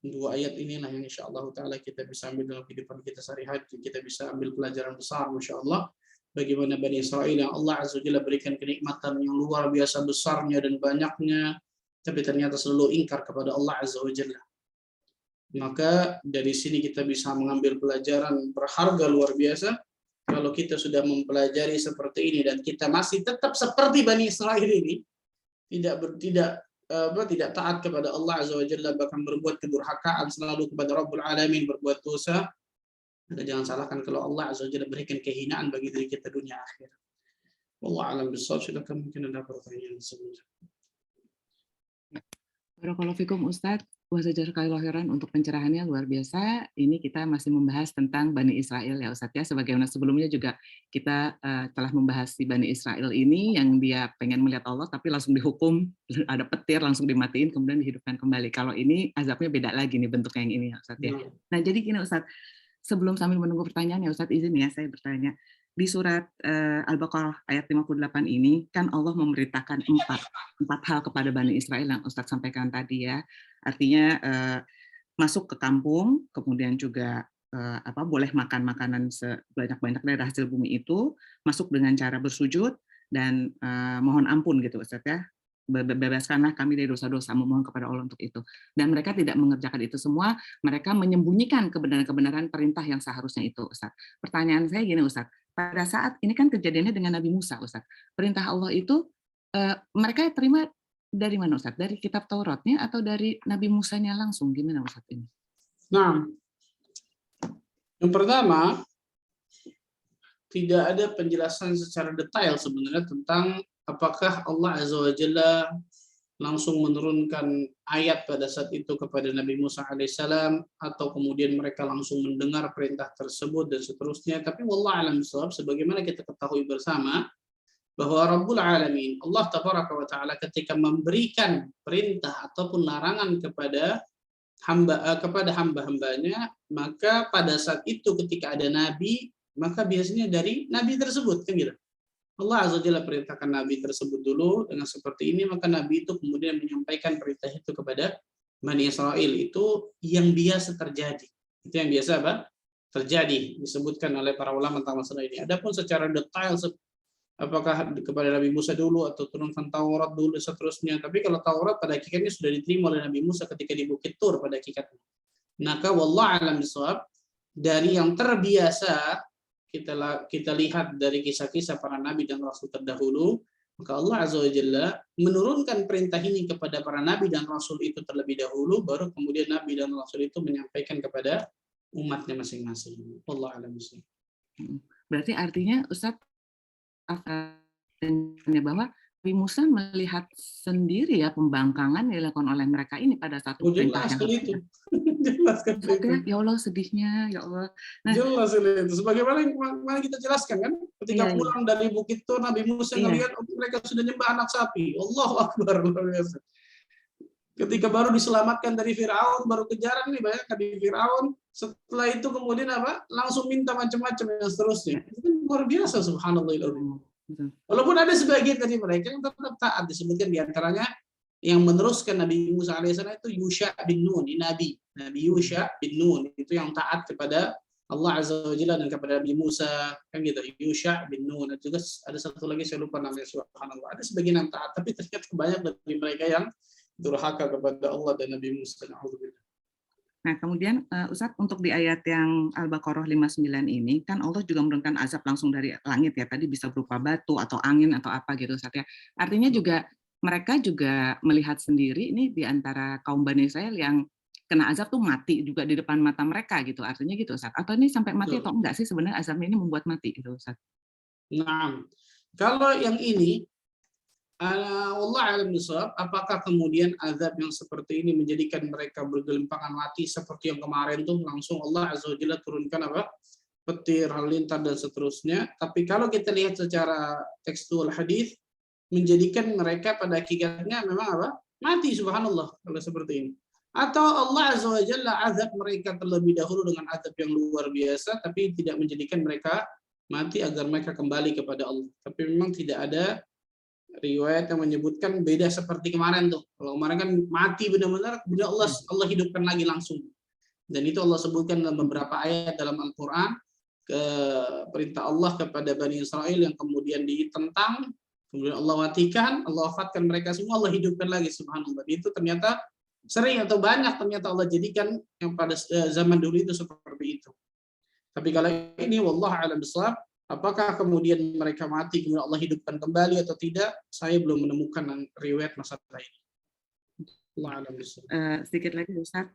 dua ayat inilah yang insyaAllah ta'ala kita bisa ambil dalam kehidupan kita sehari-hari. Kita bisa ambil pelajaran besar, Masya Allah. Bagaimana Bani Israel yang Allah Azza wa Jalla berikan kenikmatan yang luar biasa besarnya dan banyaknya, tapi ternyata selalu ingkar kepada Allah Azza wa Jalla. Maka dari sini kita bisa mengambil pelajaran berharga luar biasa. Kalau kita sudah mempelajari seperti ini dan kita masih tetap seperti Bani Israel ini, tidak taat kepada Allah Azza wa Jalla, bahkan berbuat kedurhakaan selalu kepada Rabbul Alamin, berbuat dosa, maka jangan salahkan kalau Allah Azza wa Jalla berikan kehinaan bagi diri kita dunia akhirat. Wallahu a'lam bishawab. Silakan, mungkin ada pertanyaan sebenarnya. Barakallahu fikum Ustadz, wa jazakallahu khairan untuk pencerahannya luar biasa. Ini kita masih membahas tentang Bani Israel ya Ustadz ya. Sebagaimana sebelumnya juga kita telah membahas di Bani Israel ini yang dia pengen melihat Allah tapi langsung dihukum, ada petir langsung dimatiin kemudian dihidupkan kembali. Kalau ini azabnya beda lagi nih bentuknya yang ini ya Ustadz ya. Nah jadi gini Ustadz, sebelum sambil menunggu pertanyaan ya Ustadz, izin ya saya bertanya. Di surat Al-Baqarah ayat 58 ini kan Allah memberitakan empat hal kepada Bani Israel yang Ustadz sampaikan tadi ya. Artinya masuk ke kampung, kemudian juga boleh makan makanan sebanyak-banyak dari hasil bumi itu, masuk dengan cara bersujud dan mohon ampun gitu Ustadz ya. Bebaskanlah kami dari dosa-dosa, memohon kepada Allah untuk itu. Dan mereka tidak mengerjakan itu semua, mereka menyembunyikan kebenaran-kebenaran perintah yang seharusnya itu, Ustaz. Pertanyaan saya gini, Ustaz, pada saat ini kan kejadiannya dengan Nabi Musa, Ustaz. Perintah Allah itu mereka terima dari mana, Ustaz? Dari kitab Tauratnya atau dari Nabi Musanya langsung? Gimana, Ustaz ini? Nah, yang pertama, tidak ada penjelasan secara detail sebenarnya tentang apakah Allah Azza wa Jalla langsung menurunkan ayat pada saat itu kepada Nabi Musa alaihissalam atau kemudian mereka langsung mendengar perintah tersebut dan seterusnya. Tapi wallahu a'lam bishawab, sebagaimana kita ketahui bersama bahwa Rabbul Alamin, Allah Tabaraka wa Ta'ala ketika memberikan perintah ataupun larangan kepada hamba-hambanya, maka pada saat itu ketika ada nabi, maka biasanya dari nabi tersebut kan gitu. Allah Azza wa Jalla perintahkan nabi tersebut dulu dengan seperti ini, maka nabi itu kemudian menyampaikan perintah itu kepada Bani Israel. Itu yang biasa terjadi. Itu yang biasa terjadi, disebutkan oleh para ulama tentang masalah ini. Adapun secara detail apakah kepada Nabi Musa dulu atau turunkan Taurat dulu seterusnya. Tapi kalau Taurat pada hakikatnya sudah diterima oleh Nabi Musa ketika di Bukit Tur pada hakikatnya. Maka wallahu a'lam bishawab, dari yang terbiasa kita lihat dari kisah-kisah para nabi dan rasul terdahulu, maka Allah Azza wa Jalla menurunkan perintah ini kepada para nabi dan rasul itu terlebih dahulu, baru kemudian nabi dan rasul itu menyampaikan kepada umatnya masing-masing. Wallahu a'lam bishawab. Berarti artinya Ustaz bahwa Nabi Musa melihat sendiri ya pembangkangan yang dilakukan oleh mereka ini pada satu perintah Jelas yang sekali itu. Jelas sekali itu. ya Allah sedihnya, ya Allah. Nah, jelas itu. Sebagaimana yang kemarin kita jelaskan kan, ketika pulang dari Bukit Tur, Nabi Musa ngelihat mereka sudah nyembah anak sapi. Allahu Akbar, luar biasa. Ketika baru diselamatkan dari Firaun, baru kejaran nih, bayangkan di Firaun. Setelah itu kemudian apa? Langsung minta macam-macam dan seterusnya. Itu kan luar biasa, subhanallah. Walaupun ada sebagian dari mereka yang tetap taat, disebutkan diantaranya yang meneruskan Nabi Musa alaihissalam itu Yusha bin Nun, Nabi Yusha bin Nun itu yang taat kepada Allah Azza wa Jalla dan kepada Nabi Musa, kan gitu. Yusha bin Nun. Juga ada satu lagi saya lupa namanya, subhanallah. Ada sebagian yang taat, tapi ternyata banyak dari mereka yang durhaka kepada Allah dan Nabi Musa. Nah, kemudian Ustadz, untuk di ayat yang Al-Baqarah 59 ini, kan Allah juga menurunkan azab langsung dari langit ya, tadi bisa berupa batu atau angin atau apa gitu Ustadz ya. Artinya juga mereka juga melihat sendiri ini di antara kaum Bani Israel yang kena azab tuh mati juga di depan mata mereka gitu, artinya gitu Ustadz. Atau ini sampai mati atau enggak sih sebenarnya azabnya ini membuat mati gitu Ustadz? Nah, kalau yang ini Allah alam bisawab, apakah kemudian azab yang seperti ini menjadikan mereka bergelimpangan mati seperti yang kemarin tuh langsung Allah Azza wa Jalla turunkan apa? Petir, halilintar dan seterusnya. Tapi kalau kita lihat secara tekstual hadis, menjadikan mereka pada hakikatnya memang apa? Mati, subhanallah, kalau seperti ini. Atau Allah Azza wa Jalla azab mereka terlebih dahulu dengan azab yang luar biasa, tapi tidak menjadikan mereka mati agar mereka kembali kepada Allah. Tapi memang tidak ada riwayat yang menyebutkan beda seperti kemarin tuh. Kalau kemarin kan mati benar-benar, kemudian Allah hidupkan lagi langsung. Dan itu Allah sebutkan dalam beberapa ayat dalam Al-Quran, ke perintah Allah kepada Bani Israel yang kemudian ditentang, kemudian Allah matikan, Allah wafatkan mereka semua, Allah hidupkan lagi, subhanallah. Itu ternyata sering atau banyak ternyata Allah jadikan yang pada zaman dulu itu seperti itu. Tapi kalau ini wallahu a'lam bishawab, apakah kemudian mereka mati kemudian Allah hidupkan kembali atau tidak? Saya belum menemukan riwayat masalah ini. Allah a'lam bishawab. Sedikit lagi Ustaz,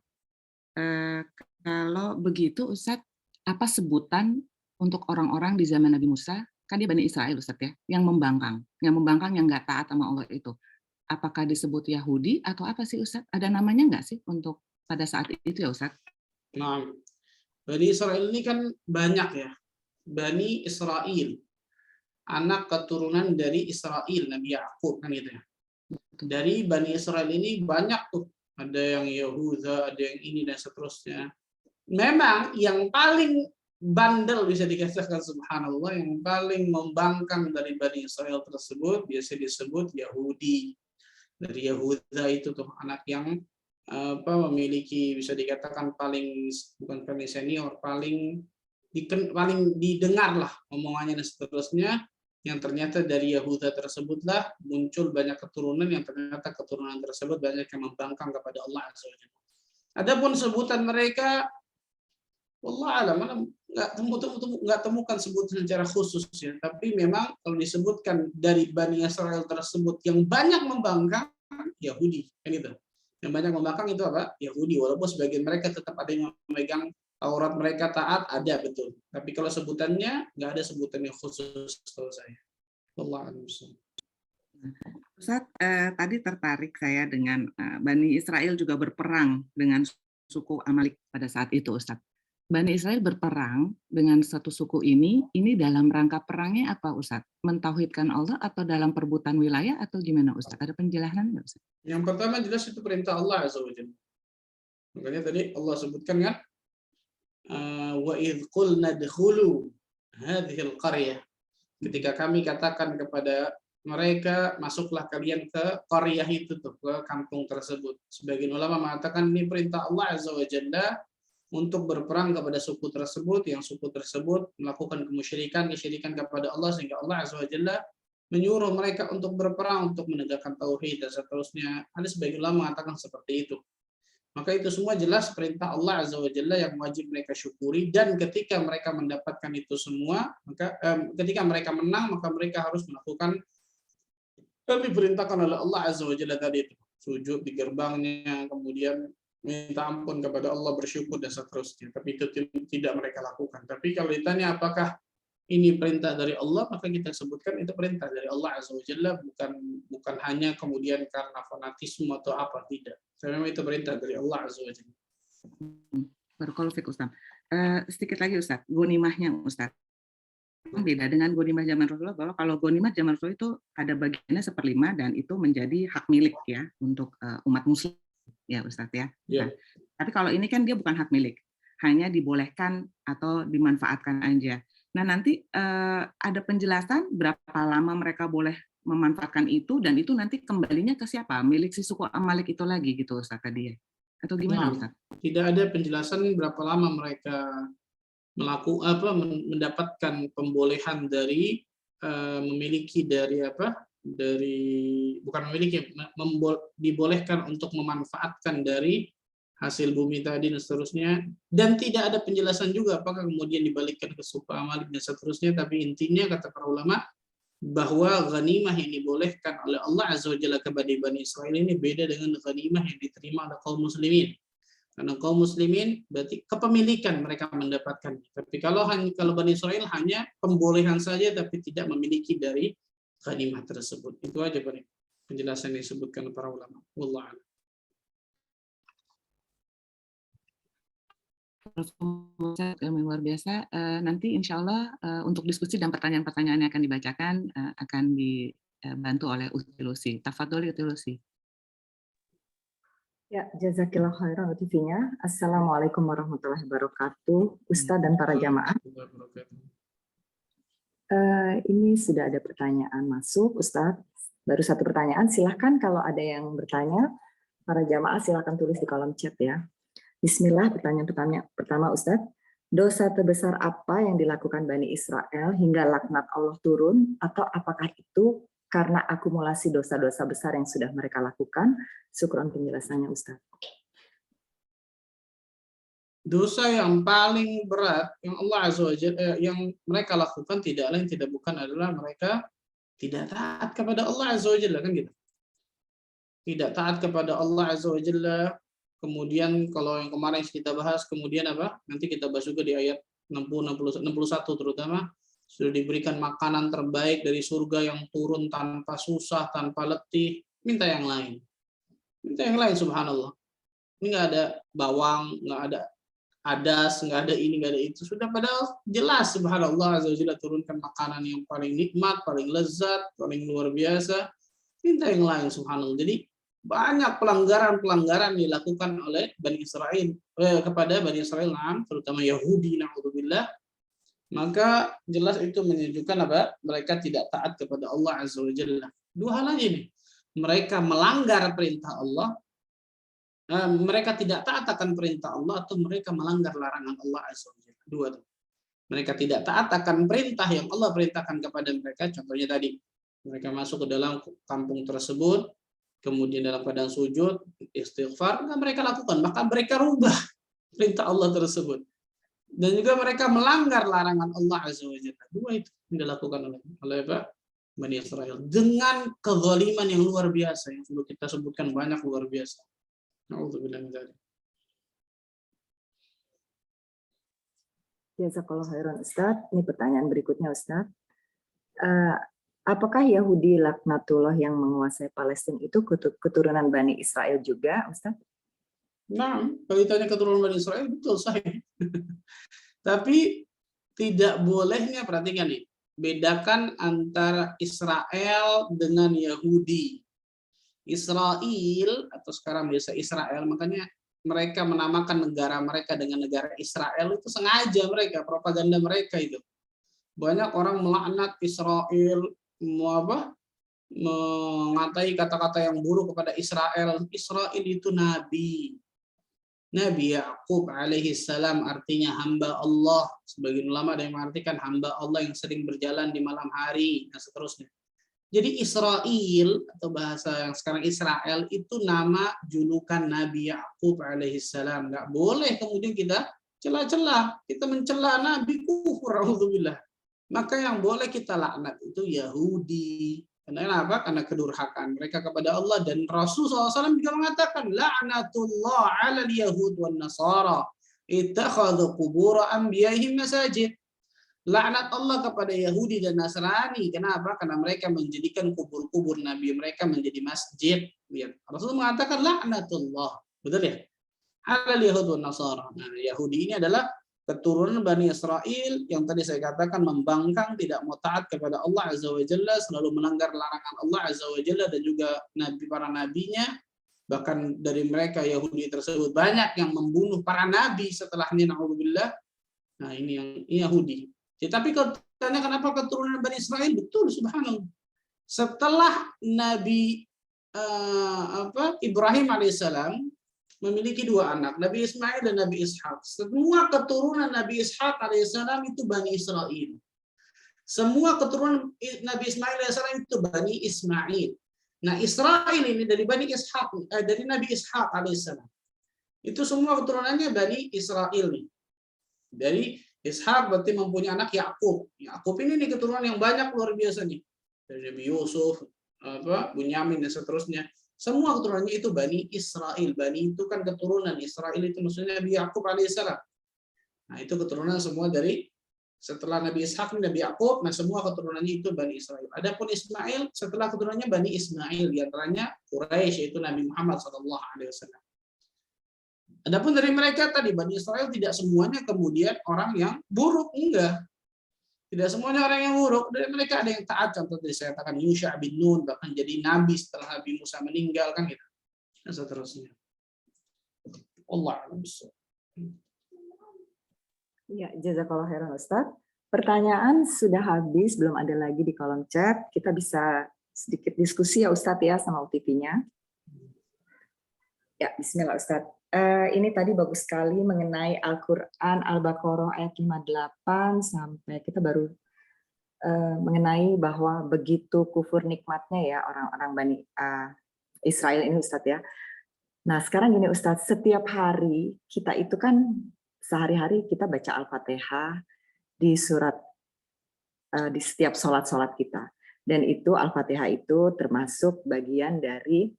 kalau begitu Ustaz, apa sebutan untuk orang-orang di zaman Nabi Musa? Kan dia Bani Israel Ustaz ya, yang membangkang yang nggak taat sama Allah itu. Apakah disebut Yahudi atau apa sih Ustaz? Ada namanya nggak sih untuk pada saat itu ya Ustaz? Nah, Bani Israel ini kan banyak ya. Bani Israel, anak keturunan dari Israel, Nabi Yakub kan gitu ya. Dari Bani Israel ini banyak tuh, ada yang Yahuda, ada yang ini dan seterusnya. Memang yang paling bandel bisa dikatakan subhanallah, yang paling membangkang dari Bani Israel tersebut biasa disebut Yahudi. Dari Yahuda itu tuh anak yang memiliki bisa dikatakan bukan paling senior, paling didengar lah omongannya dan seterusnya, yang ternyata dari Yahuda tersebutlah muncul banyak keturunan yang ternyata keturunan tersebut banyak yang membangkang kepada Allah Azza wa Jalla. Adapun sebutan mereka, wallah alam, nggak temukan sebutan secara khusus ya. Tapi memang kalau disebutkan dari Bani Israel tersebut yang banyak membangkang, Yahudi kan itu. Yang banyak membangkang itu apa? Yahudi. Walaupun sebagian mereka tetap ada yang memegang Taurat, mereka taat, ada betul. Tapi kalau sebutannya nggak ada sebutan yang khusus kalau saya. Allah Ustaz, tadi tertarik saya dengan Bani Israel juga berperang dengan suku Amalek pada saat itu, Ustaz. Bani Israel berperang dengan satu suku ini dalam rangka perangnya apa, Ustaz? Mentauhidkan Allah atau dalam perebutan wilayah atau gimana, Ustaz? Ada penjelasan nggak, Ustaz? Yang pertama jelas itu perintah Allah Azza wa Jalla. Makanya tadi Allah sebutkan kan, wa idh qulna dkhulu hadhihi al-qaryah. Ketika kami katakan kepada mereka, masuklah kalian ke qaryah itu tuh, ke kampung tersebut. Sebagian ulama mengatakan ini perintah Allah Azza wa Jalla untuk berperang kepada suku tersebut, yang suku tersebut melakukan kesyirikan kepada Allah, sehingga Allah Azza wa Jalla menyuruh mereka untuk berperang, untuk menegakkan tauhid dan seterusnya. Ada sebagian ulama mengatakan seperti itu. Maka itu semua jelas perintah Allah Azza wa Jalla yang wajib mereka syukuri, dan ketika mereka mendapatkan itu semua, maka ketika mereka menang, maka mereka harus melakukan yang diperintahkan oleh Allah Azza wa Jalla tadi itu. Sujud di gerbangnya, kemudian minta ampun kepada Allah, bersyukur dan seterusnya. Tapi itu tidak mereka lakukan. Tapi kalau ditanya apakah ini perintah dari Allah, maka kita sebutkan itu perintah dari Allah Azza wa Jalla, bukan hanya kemudian karena fanatisme atau apa, tidak. Tapi memang itu perintah dari Allah Azza wa Jalla. Barakallahu fiik Ustaz. Sedikit lagi Ustaz, ghanimahnya Ustaz. Beda dengan ghanimah zaman Rasulullah, bahwa kalau ghanimah zaman Rasulullah itu ada bagiannya 1/5 dan itu menjadi hak milik ya untuk umat muslim ya Ustaz ya. Ya. Nah, tapi kalau ini kan dia bukan hak milik, hanya dibolehkan atau dimanfaatkan aja. Nah, nanti ada penjelasan berapa lama mereka boleh memanfaatkan itu, dan itu nanti kembalinya ke siapa? Milik si suku Amalek itu lagi gitu Ustaz tadi ya? Atau gimana Nah, Ustaz? tidak ada penjelasan berapa lama mereka mendapatkan pembolehan dari memiliki dari bukan memiliki, dibolehkan untuk memanfaatkan dari hasil bumi tadi dan seterusnya, dan tidak ada penjelasan juga apakah kemudian dibalikkan ke suku Amalek dan seterusnya. Tapi intinya kata para ulama bahwa ghanimah yang dibolehkan oleh Allah Azza wa Jalla kepada Bani Israel ini beda dengan ghanimah yang diterima oleh kaum muslimin. Karena kaum muslimin berarti kepemilikan mereka mendapatkan. Tapi kalau Bani Israel hanya pembolehan saja tapi tidak memiliki dari ghanimah tersebut. Itu aja penjelasan yang disebutkan para ulama. Wallahu a'lam. Yang luar biasa. Nanti insya Allah untuk diskusi dan pertanyaan-pertanyaan yang akan dibacakan akan dibantu oleh Ustaz Lucy. Tafadholi Ustaz Lucy. Ya, jazakillah khairan TV-nya. Assalamualaikum warahmatullahi wabarakatuh, Ustaz dan para jamaah. Ini sudah ada pertanyaan masuk, Ustaz. Baru satu pertanyaan. Silahkan kalau ada yang bertanya, para jamaah silahkan tulis di kolom chat ya. Bismillah, pertanyaan pertama Ustaz. Dosa terbesar apa yang dilakukan Bani Israel hingga laknat Allah turun, atau apakah itu karena akumulasi dosa-dosa besar yang sudah mereka lakukan? Syukran penjelasannya Ustaz. Dosa yang paling berat yang Allah Azza wa Jalla yang mereka lakukan tidak lain tidak bukan adalah mereka tidak taat kepada Allah Azza wa Jalla, kan gitu. Tidak taat kepada Allah Azza wa Jalla. Kemudian kalau yang kemarin kita bahas, kemudian apa? Nanti kita bahas juga di ayat 60, 61 terutama, sudah diberikan makanan terbaik dari surga yang turun tanpa susah, tanpa letih. Minta yang lain. Minta yang lain, subhanallah. Ini nggak ada bawang, nggak ada adas, nggak ada ini, nggak ada itu. Sudah padahal jelas, subhanallah, Azza wa Jalla turunkan makanan yang paling nikmat, paling lezat, paling luar biasa. Minta yang lain, subhanallah. Jadi banyak pelanggaran-pelanggaran dilakukan oleh Bani Israel kepada Bani Israel, terutama Yahudi, na'udzubillah. Maka jelas itu menunjukkan apa? Mereka tidak taat kepada Allah Azza wa Jalla. Dua hal aja nih. Mereka melanggar perintah Allah, mereka tidak taat akan perintah Allah, atau mereka melanggar larangan Allah Azza wa Jalla. Dua tuh. Mereka tidak taat akan perintah yang Allah perintahkan kepada mereka. Contohnya tadi, mereka masuk ke dalam kampung tersebut, kemudian dalam keadaan sujud, istighfar, mereka lakukan. Maka mereka rubah perintah Allah tersebut. Dan juga mereka melanggar larangan Allah Azza wa Jalla. Dua itu yang dilakukan oleh Bani Israel. Dengan kezaliman yang luar biasa, yang sudah kita sebutkan banyak luar biasa. Na'udzubillah min dzalik. Jazakallahu khairan Ustaz. Ini pertanyaan berikutnya Ustaz. Apakah Yahudi laknatullah yang menguasai Palestina itu keturunan Bani Israel juga, Ustaz? Nah, kalau ditanya keturunan Bani Israel, betul sahih. Tapi tidak bolehnya, perhatikan nih, bedakan antara Israel dengan Yahudi. Israel, atau sekarang biasa Israel, makanya mereka menamakan negara mereka dengan negara Israel, itu sengaja mereka, propaganda mereka itu. Banyak orang melaknat Israel, mengatai kata-kata yang buruk kepada Israel. Israel itu nabi. Nabi Ya'qub alaihi salam artinya hamba Allah. Sebagian ulama ada yang mengartikan hamba Allah yang sering berjalan di malam hari, dan seterusnya. Jadi Israel, atau bahasa yang sekarang Israel, itu nama julukan Nabi Ya'qub alaihi salam. Nggak boleh kemudian kita celah-celah, kita mencela Nabi, kufur, auzubillah. Maka yang boleh kita laknat itu Yahudi. Kenapa? Karena kedurhakaan mereka kepada Allah, dan Rasulullah SAW juga mengatakan la'natullah 'alal yahud wan nasara ittakhadhu qubur anbiya'ihim masajid. Laknat Allah kepada Yahudi dan Nasrani. Kenapa? Karena mereka menjadikan kubur-kubur Nabi mereka menjadi masjid. Lihat, Rasul mengatakan laknatullah. Betul ya? Alal Yahud wa Nasara. Nah, Yahudi ini adalah keturunan Bani Israel yang tadi saya katakan membangkang, tidak mau taat kepada Allah Azza wa Jalla, selalu melanggar larangan Allah Azza wa Jalla dan juga para nabinya. Bahkan dari mereka Yahudi tersebut banyak yang membunuh para nabi setelahnya, na'udzubillah. Nah, ini yang Yahudi. Tetapi kalau tanya kenapa keturunan Bani Israel, betul, subhanallah. Setelah Nabi Ibrahim alaihissalam memiliki dua anak, Nabi Ismail dan Nabi Ishak. Semua keturunan Nabi Ishak alaihissalam itu Bani Israel. Semua keturunan Nabi Ismail alaihissalam itu Bani Ismail. Nah, Israel ini dari Bani Ishak, dari Nabi Ishak alaihissalam. Itu semua keturunannya Bani Israel nih. Dari Ishak berarti mempunyai anak Yakub. Yakub ini nih keturunan yang banyak luar biasa nih. Dari Nabi Yusuf, Bunyamin dan seterusnya. Semua keturunannya itu Bani Israel. Bani itu kan keturunan. Israel itu maksudnya Nabi Yakub alaihissalam. Nah, itu keturunan semua dari setelah Nabi Ishak, Nabi Yakub, nah semua keturunannya itu Bani Israel. Adapun Ismail, setelah keturunannya Bani Ismail, di antaranya Quraisy, yaitu Nabi Muhammad SAW. Adapun dari mereka tadi, Bani Israel tidak semuanya kemudian orang yang buruk, enggak. Tidak semuanya orang yang buruk, dari mereka ada yang taat, contoh tadi saya katakan Yusha bin Nun, bahkan jadi nabi setelah Nabi Musa meninggal, kan gitu. Dan seterusnya. Allah Alhamdulillah. Ya, jazakallah khairan Ustaz. Pertanyaan sudah habis, belum ada lagi di kolom chat. Kita bisa sedikit diskusi ya Ustaz ya sama UTV-nya. Ya, bismillah Ustaz. Ini tadi bagus sekali mengenai Al-Quran, Al-Baqarah ayat 58 sampai kita baru mengenai bahwa begitu kufur nikmatnya ya orang-orang Bani Israel ini Ustaz ya. Nah sekarang gini Ustaz, setiap hari kita itu kan sehari-hari kita baca Al-Fatihah di surat di setiap sholat-sholat kita. Dan itu Al-Fatihah itu termasuk bagian dari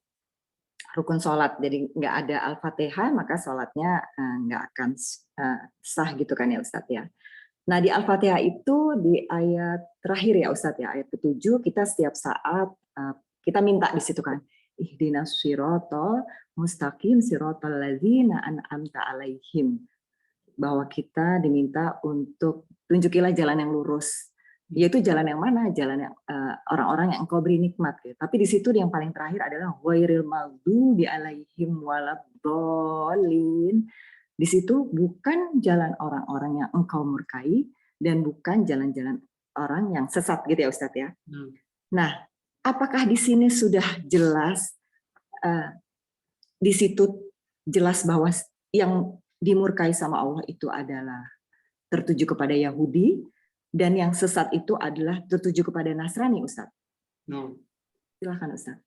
rukun sholat. Jadi nggak ada Al-Fatihah maka sholatnya nggak akan sah gitu kan ya Ustadz ya. Nah di Al-Fatihah itu di ayat terakhir ya Ustadz ya, ayat ke-7 kita setiap saat kita minta di situ kan. Ihdinas siratal mustaqim siratal ladzina an'amta alaihim. Bahwa kita diminta untuk tunjukilah jalan yang lurus. Yaitu jalan yang mana? Jalan yang orang-orang yang engkau beri nikmat. Ya. Tapi di situ yang paling terakhir adalah ghairil maghdubi alaihim waladdallin. Di situ bukan jalan orang-orang yang engkau murkai dan bukan jalan-jalan orang yang sesat gitu ya Ustadz ya. Nah, apakah di sini sudah jelas di situ jelas bahwa yang dimurkai sama Allah itu adalah tertuju kepada Yahudi dan yang sesat itu adalah tertuju kepada Nasrani, Ustaz? No. Silakan Ustaz.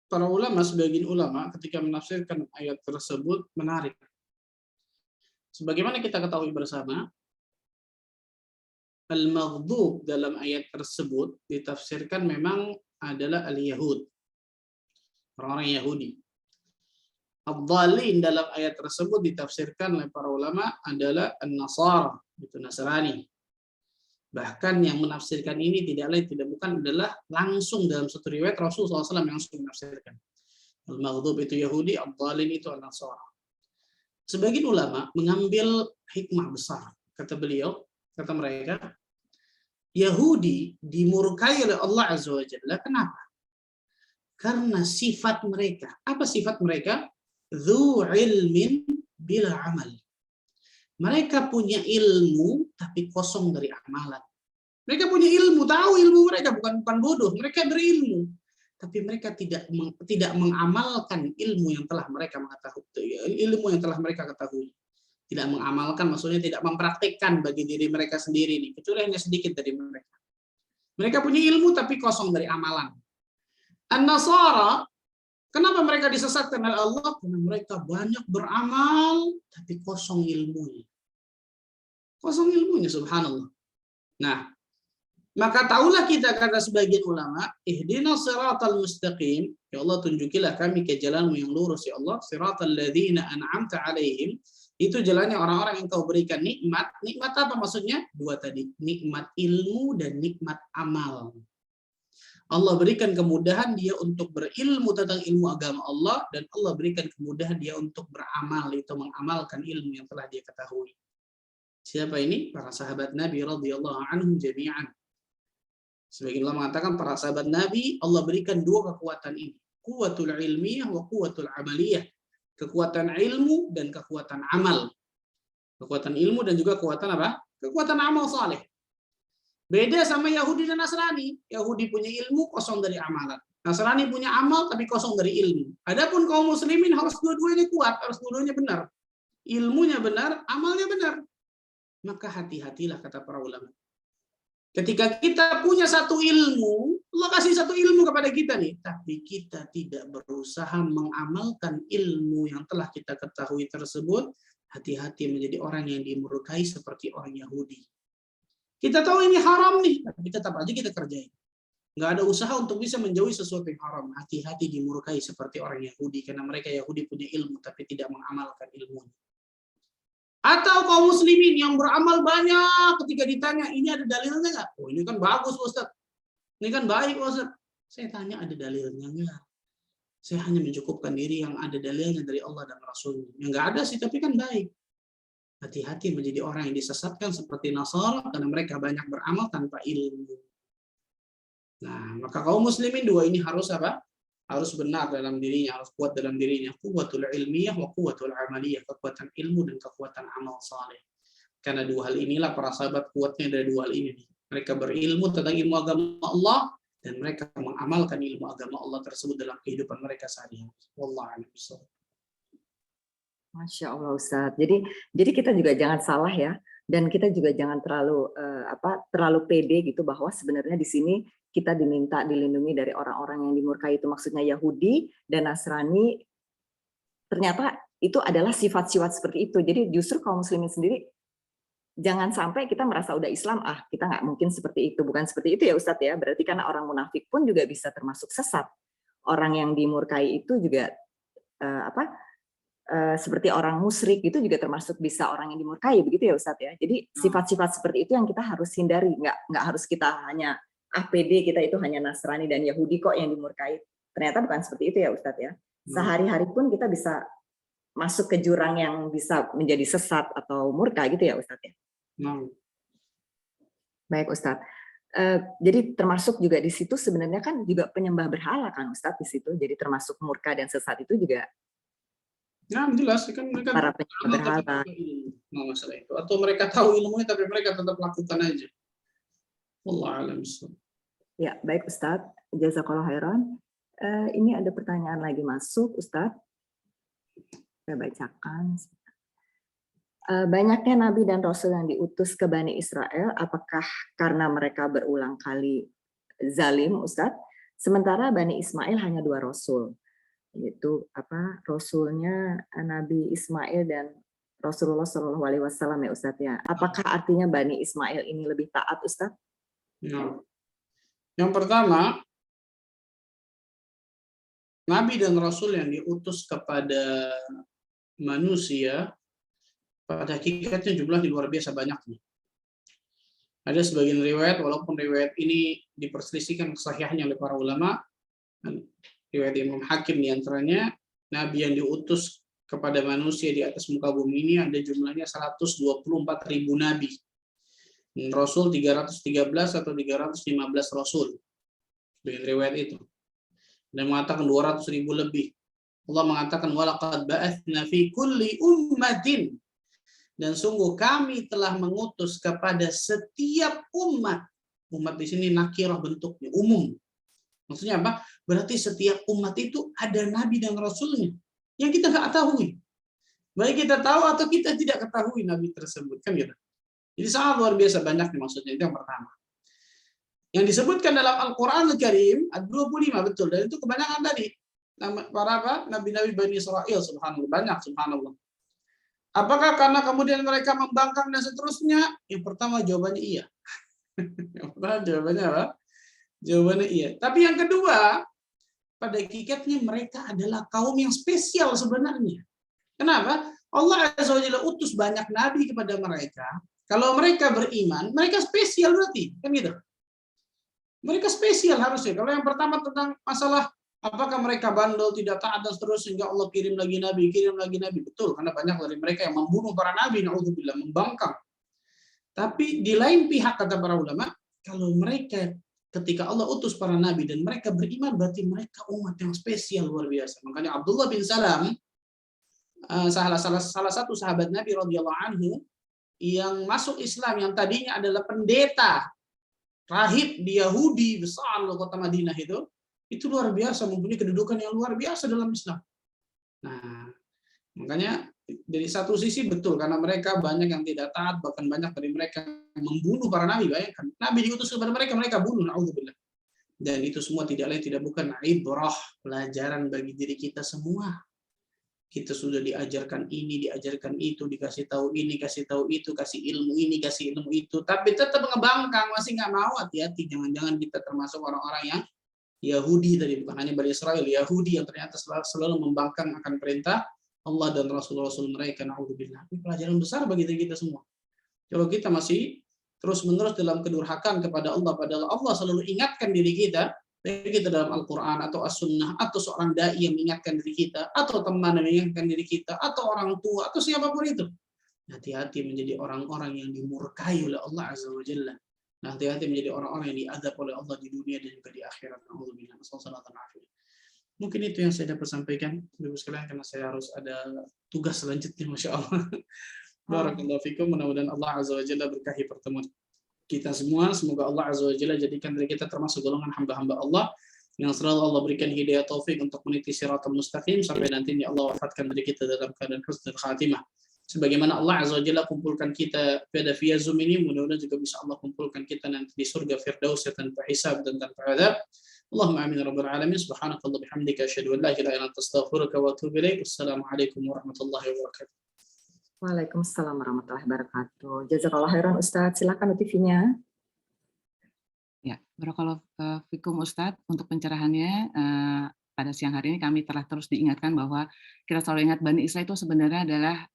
Para ulama, sebagian ulama ketika menafsirkan ayat tersebut menarik. Sebagaimana kita ketahui bersama, al-maghdub dalam ayat tersebut ditafsirkan memang adalah al-Yahud, orang-orang Yahudi. Ad-dhalin dalam ayat tersebut ditafsirkan oleh para ulama adalah an-Nasara, itu Nasrani. Bahkan yang menafsirkan ini tidak lain tidak bukan adalah langsung dalam satu riwayat Rasulullah SAW yang langsung menafsirkan. Al-Maghdub itu Yahudi, ad-dhalin itu an-Nasara. Sebagian ulama mengambil hikmah besar. Kata beliau, kata mereka, Yahudi dimurkai oleh Allah Azza wa Jalla. Kenapa? Karena sifat mereka. Apa sifat mereka? Dzu ilmin bila amal. Mereka punya ilmu tapi kosong dari amalan. Mereka punya ilmu, tahu ilmu mereka bukan bodoh, mereka berilmu. Tapi mereka tidak mengamalkan ilmu yang telah mereka mengetahui, ilmu yang telah mereka ketahui. Tidak mengamalkan maksudnya tidak mempraktikkan bagi diri mereka sendiri nih, kecuali hanya sedikit dari mereka. Mereka punya ilmu tapi kosong dari amalan. An-Nasara, kenapa mereka disesatkan oleh Allah? Karena mereka banyak beramal, tapi kosong ilmunya. Kosong ilmunya, subhanallah. Nah, maka tahulah kita kata sebagian ulama, ihdinas siratal mustaqim, ya Allah tunjukilah kami ke jalanmu yang lurus ya Allah, siratal ladzina an'amta alaihim, Itu jalannya orang-orang yang kau berikan nikmat. Nikmat apa maksudnya? Dua tadi. Nikmat ilmu dan nikmat amal. Allah berikan kemudahan dia untuk berilmu tentang ilmu agama Allah, dan Allah berikan kemudahan dia untuk beramal, itu mengamalkan ilmu yang telah dia ketahui. Siapa ini? Para sahabat Nabi radhiyallahu anhum jami'an. Sebagian Allah mengatakan para sahabat Nabi Allah berikan dua kekuatan ini. Quwwatul ilmiyah wa quwwatul amaliyah. Kekuatan ilmu dan kekuatan amal. Kekuatan ilmu dan juga kekuatan apa? Kekuatan amal saleh. Beda sama Yahudi dan Nasrani. Yahudi punya ilmu, kosong dari amalan. Nasrani punya amal, tapi kosong dari ilmu. Adapun kaum muslimin harus dua-duanya kuat, harus dua-duanya benar. Ilmunya benar, amalnya benar. Maka hati-hatilah, kata para ulama. Ketika kita punya satu ilmu, Allah kasih satu ilmu kepada kita nih, tapi kita tidak berusaha mengamalkan ilmu yang telah kita ketahui tersebut, hati-hati menjadi orang yang dimurkai seperti orang Yahudi. Kita tahu ini haram nih, tapi tetap aja kita kerjain. Nggak ada usaha untuk bisa menjauhi sesuatu yang haram. Hati-hati dimurkai seperti orang Yahudi, karena mereka Yahudi punya ilmu, tapi tidak mengamalkan ilmunya. Atau kaum muslimin yang beramal banyak, ketika ditanya, ini ada dalilnya nggak? Oh, ini kan bagus, Ustaz. Ini kan baik, Ustaz. Saya tanya, ada dalilnya nggak? Saya hanya mencukupkan diri yang ada dalilnya dari Allah dan Rasulnya. Yang nggak ada sih, tapi kan baik. Hati-hati menjadi orang yang disesatkan seperti Nasara, karena mereka banyak beramal tanpa ilmu. Nah, maka kaum muslimin dua ini harus apa? Harus benar dalam dirinya, harus kuat dalam dirinya. Quwwatul ilmiyah wa quwwatul amaliyah, kekuatan ilmu dan kekuatan amal saleh. Karena dua hal inilah para sahabat kuatnya dari dua hal ini. Mereka berilmu tentang ilmu agama Allah, dan mereka mengamalkan ilmu agama Allah tersebut dalam kehidupan mereka sehari-hari. Wallahu a'lam bishawab. Masya Allah Ustadz. Jadi kita juga jangan salah ya, dan kita juga jangan terlalu pede gitu bahwa sebenarnya di sini kita diminta dilindungi dari orang-orang yang dimurkai, itu maksudnya Yahudi dan Nasrani. Ternyata itu adalah sifat-sifat seperti itu. Jadi justru kaum muslimin sendiri jangan sampai kita merasa udah Islam, kita nggak mungkin seperti itu. Bukan seperti itu ya Ustadz ya. Berarti karena orang munafik pun juga bisa termasuk sesat. Orang yang dimurkai itu juga seperti orang musyrik itu juga termasuk bisa orang yang dimurkai, begitu ya Ustadz ya. Jadi sifat-sifat seperti itu yang kita harus hindari. Nggak harus kita hanya APD kita itu hanya Nasrani dan Yahudi kok yang dimurkai. Ternyata bukan seperti itu ya Ustadz ya. Sehari-hari pun kita bisa masuk ke jurang yang bisa menjadi sesat atau murka gitu ya Ustadz ya. Baik Ustadz. Jadi termasuk juga di situ sebenarnya kan juga penyembah berhala kan Ustadz di situ. Jadi termasuk murka dan sesat itu juga. Nah, jelas kan mereka para penyembah berhala. Nah, masalah itu. Atau mereka tahu ilmunya tapi mereka tetap lakukan aja. Wallahu a'lam bishawab. Ya, baik Ustadz. Jazakallahu khairan. Ini ada pertanyaan lagi masuk Ustadz. Saya bacakan. Banyaknya nabi dan rasul yang diutus ke Bani Israel, apakah karena mereka berulang kali zalim Ustadz? Sementara Bani Ismail hanya 2 rasul. Yaitu rasulnya Nabi Ismail dan Rasulullah SAW ya Ustadz ya. Apakah artinya Bani Ismail ini lebih taat Ustadz? Nah, yang pertama, Nabi dan Rasul yang diutus kepada manusia pada hakikatnya jumlahnya luar biasa banyaknya. Ada sebagian riwayat, walaupun riwayat ini diperselisihkan kesahihannya oleh para ulama, riwayat Imam Hakim diantaranya, Nabi yang diutus kepada manusia di atas muka bumi ini ada jumlahnya 124.000 Nabi. Rasul 313 atau 315 Rasul. Dengan riwayat itu. Dan mengatakan 200.000 lebih. Allah mengatakan, وَلَقَدْ بَأَثْنَا فِي كُلِّ أُمَّةٍ. Dan sungguh kami telah mengutus kepada setiap umat. Umat di sini nakirah bentuknya, umum. Maksudnya apa? Berarti setiap umat itu ada Nabi dan Rasulnya. Yang kita nggak ketahui. Baik kita tahu atau kita tidak ketahui Nabi tersebut. Kan gitu. Jadi sangat luar biasa banyaknya maksudnya. Itu yang pertama. Yang disebutkan dalam Al-Quran Al-Karim, ada 25 betul. Dan itu kebanyakan tadi. Para Nabi-Nabi Bani Israel, subhanallah. Banyak, subhanallah. Apakah karena kemudian mereka membangkang dan seterusnya? Yang pertama jawabannya iya. Yang pertama jawabannya apa? Jawabannya iya. Tapi yang kedua, pada hakikatnya mereka adalah kaum yang spesial sebenarnya. Kenapa? Allah Azza wa Jalla utus banyak nabi kepada mereka. Kalau mereka beriman, mereka spesial berarti, kan gitu. Mereka spesial harusnya. Kalau yang pertama tentang masalah apakah mereka bandel, tidak taat dan seterusnya, sehingga Allah kirim lagi nabi. Betul, karena banyak dari mereka yang membunuh para nabi, naudzubillah, membangkang. Tapi di lain pihak kata para ulama, kalau mereka ketika Allah utus para nabi dan mereka beriman, berarti mereka umat yang spesial luar biasa. Makanya Abdullah bin Salam, salah satu sahabat Nabi radhiyallahu anhu yang masuk Islam, yang tadinya adalah pendeta rahib di Yahudi besar kota Madinah, itu luar biasa, mempunyai kedudukan yang luar biasa dalam Islam. Nah, makanya dari satu sisi betul, karena mereka banyak yang tidak taat, bahkan banyak dari mereka membunuh para nabi. Bayangkan, nabi diutus kepada mereka, mereka bunuh, naudzubillah. Dan itu semua tidak lain tidak bukan ibrah, pelajaran bagi diri kita semua. Kita sudah diajarkan ini, diajarkan itu, dikasih tahu ini, kasih tahu itu, kasih ilmu ini, kasih ilmu itu, tapi tetap ngebangkang, masih nggak mau. Hati-hati, jangan-jangan kita termasuk orang-orang yang Yahudi tadi, bukan hanya Bani Israel, Yahudi yang ternyata selalu membangkang akan perintah Allah dan Rasul-Rasul mereka. Na'udzubillah. Ini pelajaran besar bagi kita semua. Kalau kita masih terus-menerus dalam kedurhakaan kepada Allah, padahal Allah selalu ingatkan diri kita, baik kita dalam Al-Quran atau As-Sunnah, atau seorang dai yang mengingatkan diri kita, atau teman yang mengingatkan diri kita, atau orang tua, atau siapapun itu. Hati-hati menjadi orang-orang yang dimurkai oleh Allah Azza wa Jalla. Hati-hati menjadi orang-orang yang diadab oleh Allah di dunia dan juga di akhirat. Mungkin itu yang saya dapat sampaikan, Ibu sekalian, karena saya harus ada tugas selanjutnya, Masya Allah. Barakallahu fikum. Mudah-mudahan Allah Azza wa Jalla berkahi pertemuan kita semua. Semoga Allah Azza wa Jalla jadikan diri kita termasuk golongan hamba-hamba Allah yang selalu Allah berikan hidayah taufik untuk meniti siratal mustaqim sampai nantinya Allah wafatkan diri kita dalam keadaan husnul khatimah. Sebagaimana Allah Azza wa Jalla kumpulkan kita pada via Zoom ini, mudah-mudahan juga bisa Allah kumpulkan kita nanti di surga Firdaus tanpa hisab dan tanpa azab. Allahumma amin ya rabbal alamin. Subhanakallah bihamdika asyhadu an la ilaha illa anta astaghfiruka wa atubu ilaik. Wassalamualaikum warahmatullahi wabarakatuh. Waalaikumsalam warahmatullahi wabarakatuh. Jazakallah khairan Ustadz. Silakan TV-nya. Ya, barakallahu fikum Ustadz untuk pencerahannya. Pada siang hari ini kami telah terus diingatkan bahwa kita selalu ingat Bani Israil itu sebenarnya adalah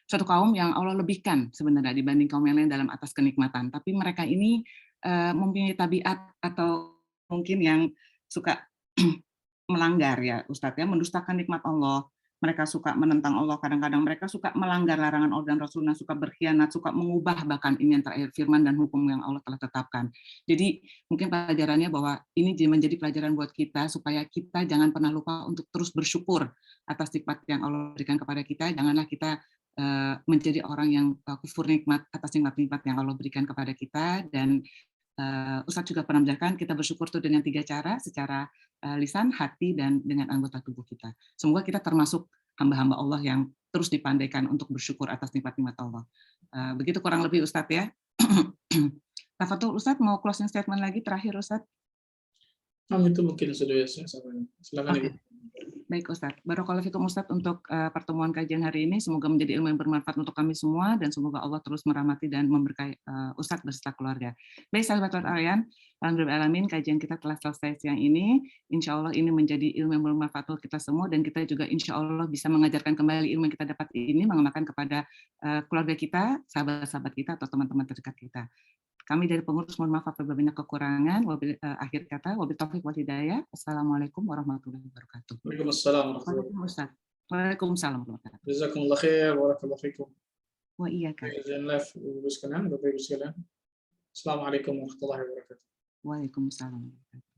suatu kaum yang Allah lebihkan sebenarnya dibanding kaum yang lain dalam atas kenikmatan. Tapi mereka ini mempunyai tabiat atau mungkin yang suka melanggar ya Ustadz ya, mendustakan nikmat Allah. Mereka suka menentang Allah, kadang-kadang mereka suka melanggar larangan Allah dan Rasulnya, suka berkhianat, suka mengubah bahkan ini yang terakhir firman dan hukum yang Allah telah tetapkan. Jadi mungkin pelajarannya bahwa ini menjadi pelajaran buat kita supaya kita jangan pernah lupa untuk terus bersyukur atas nikmat yang Allah berikan kepada kita. Janganlah kita menjadi orang yang kufur nikmat atas nikmat-nikmat yang Allah berikan kepada kita. Dan Ustadz juga pernah mengajarkan kita bersyukur itu dengan 3 cara, secara lisan, hati, dan dengan anggota tubuh kita. Semoga kita termasuk hamba-hamba Allah yang terus dipandaikan untuk bersyukur atas nikmat-nikmat Allah. Begitu kurang lebih Ustadz ya. Tafadhol Ustadz, mau closing statement lagi terakhir Ustadz? Itu mungkin sudah ya. Silakan. Okay. Baik Ustadz, barakallahu fikum Ustadz untuk pertemuan kajian hari ini. Semoga menjadi ilmu yang bermanfaat untuk kami semua dan semoga Allah terus merahmati dan memberkahi Ustadz beserta keluarga. Baik sahabat Al-Ayan, alhamdulillah kajian kita telah selesai siang ini. Insya Allah ini menjadi ilmu yang bermanfaat untuk kita semua dan kita juga insya Allah bisa mengajarkan kembali ilmu yang kita dapat ini, mengenakan kepada keluarga kita, sahabat-sahabat kita atau teman-teman terdekat kita. Kami dari pengurus mohon maaf apabila banyak kekurangan. Akhir kata, wabillahi taufiq wal hidayah. Assalamualaikum warahmatullahi wabarakatuh. Waalaikumsalam warahmatullahi wabarakatuh. Waalaikumsalam warahmatullahi wabarakatuh. Jazakumullah khair, barakallahu fikum. Wa iyyaka. Assalamualaikum warahmatullahi wabarakatuh. Waalaikumsalam warahmatullahi wabarakatuh.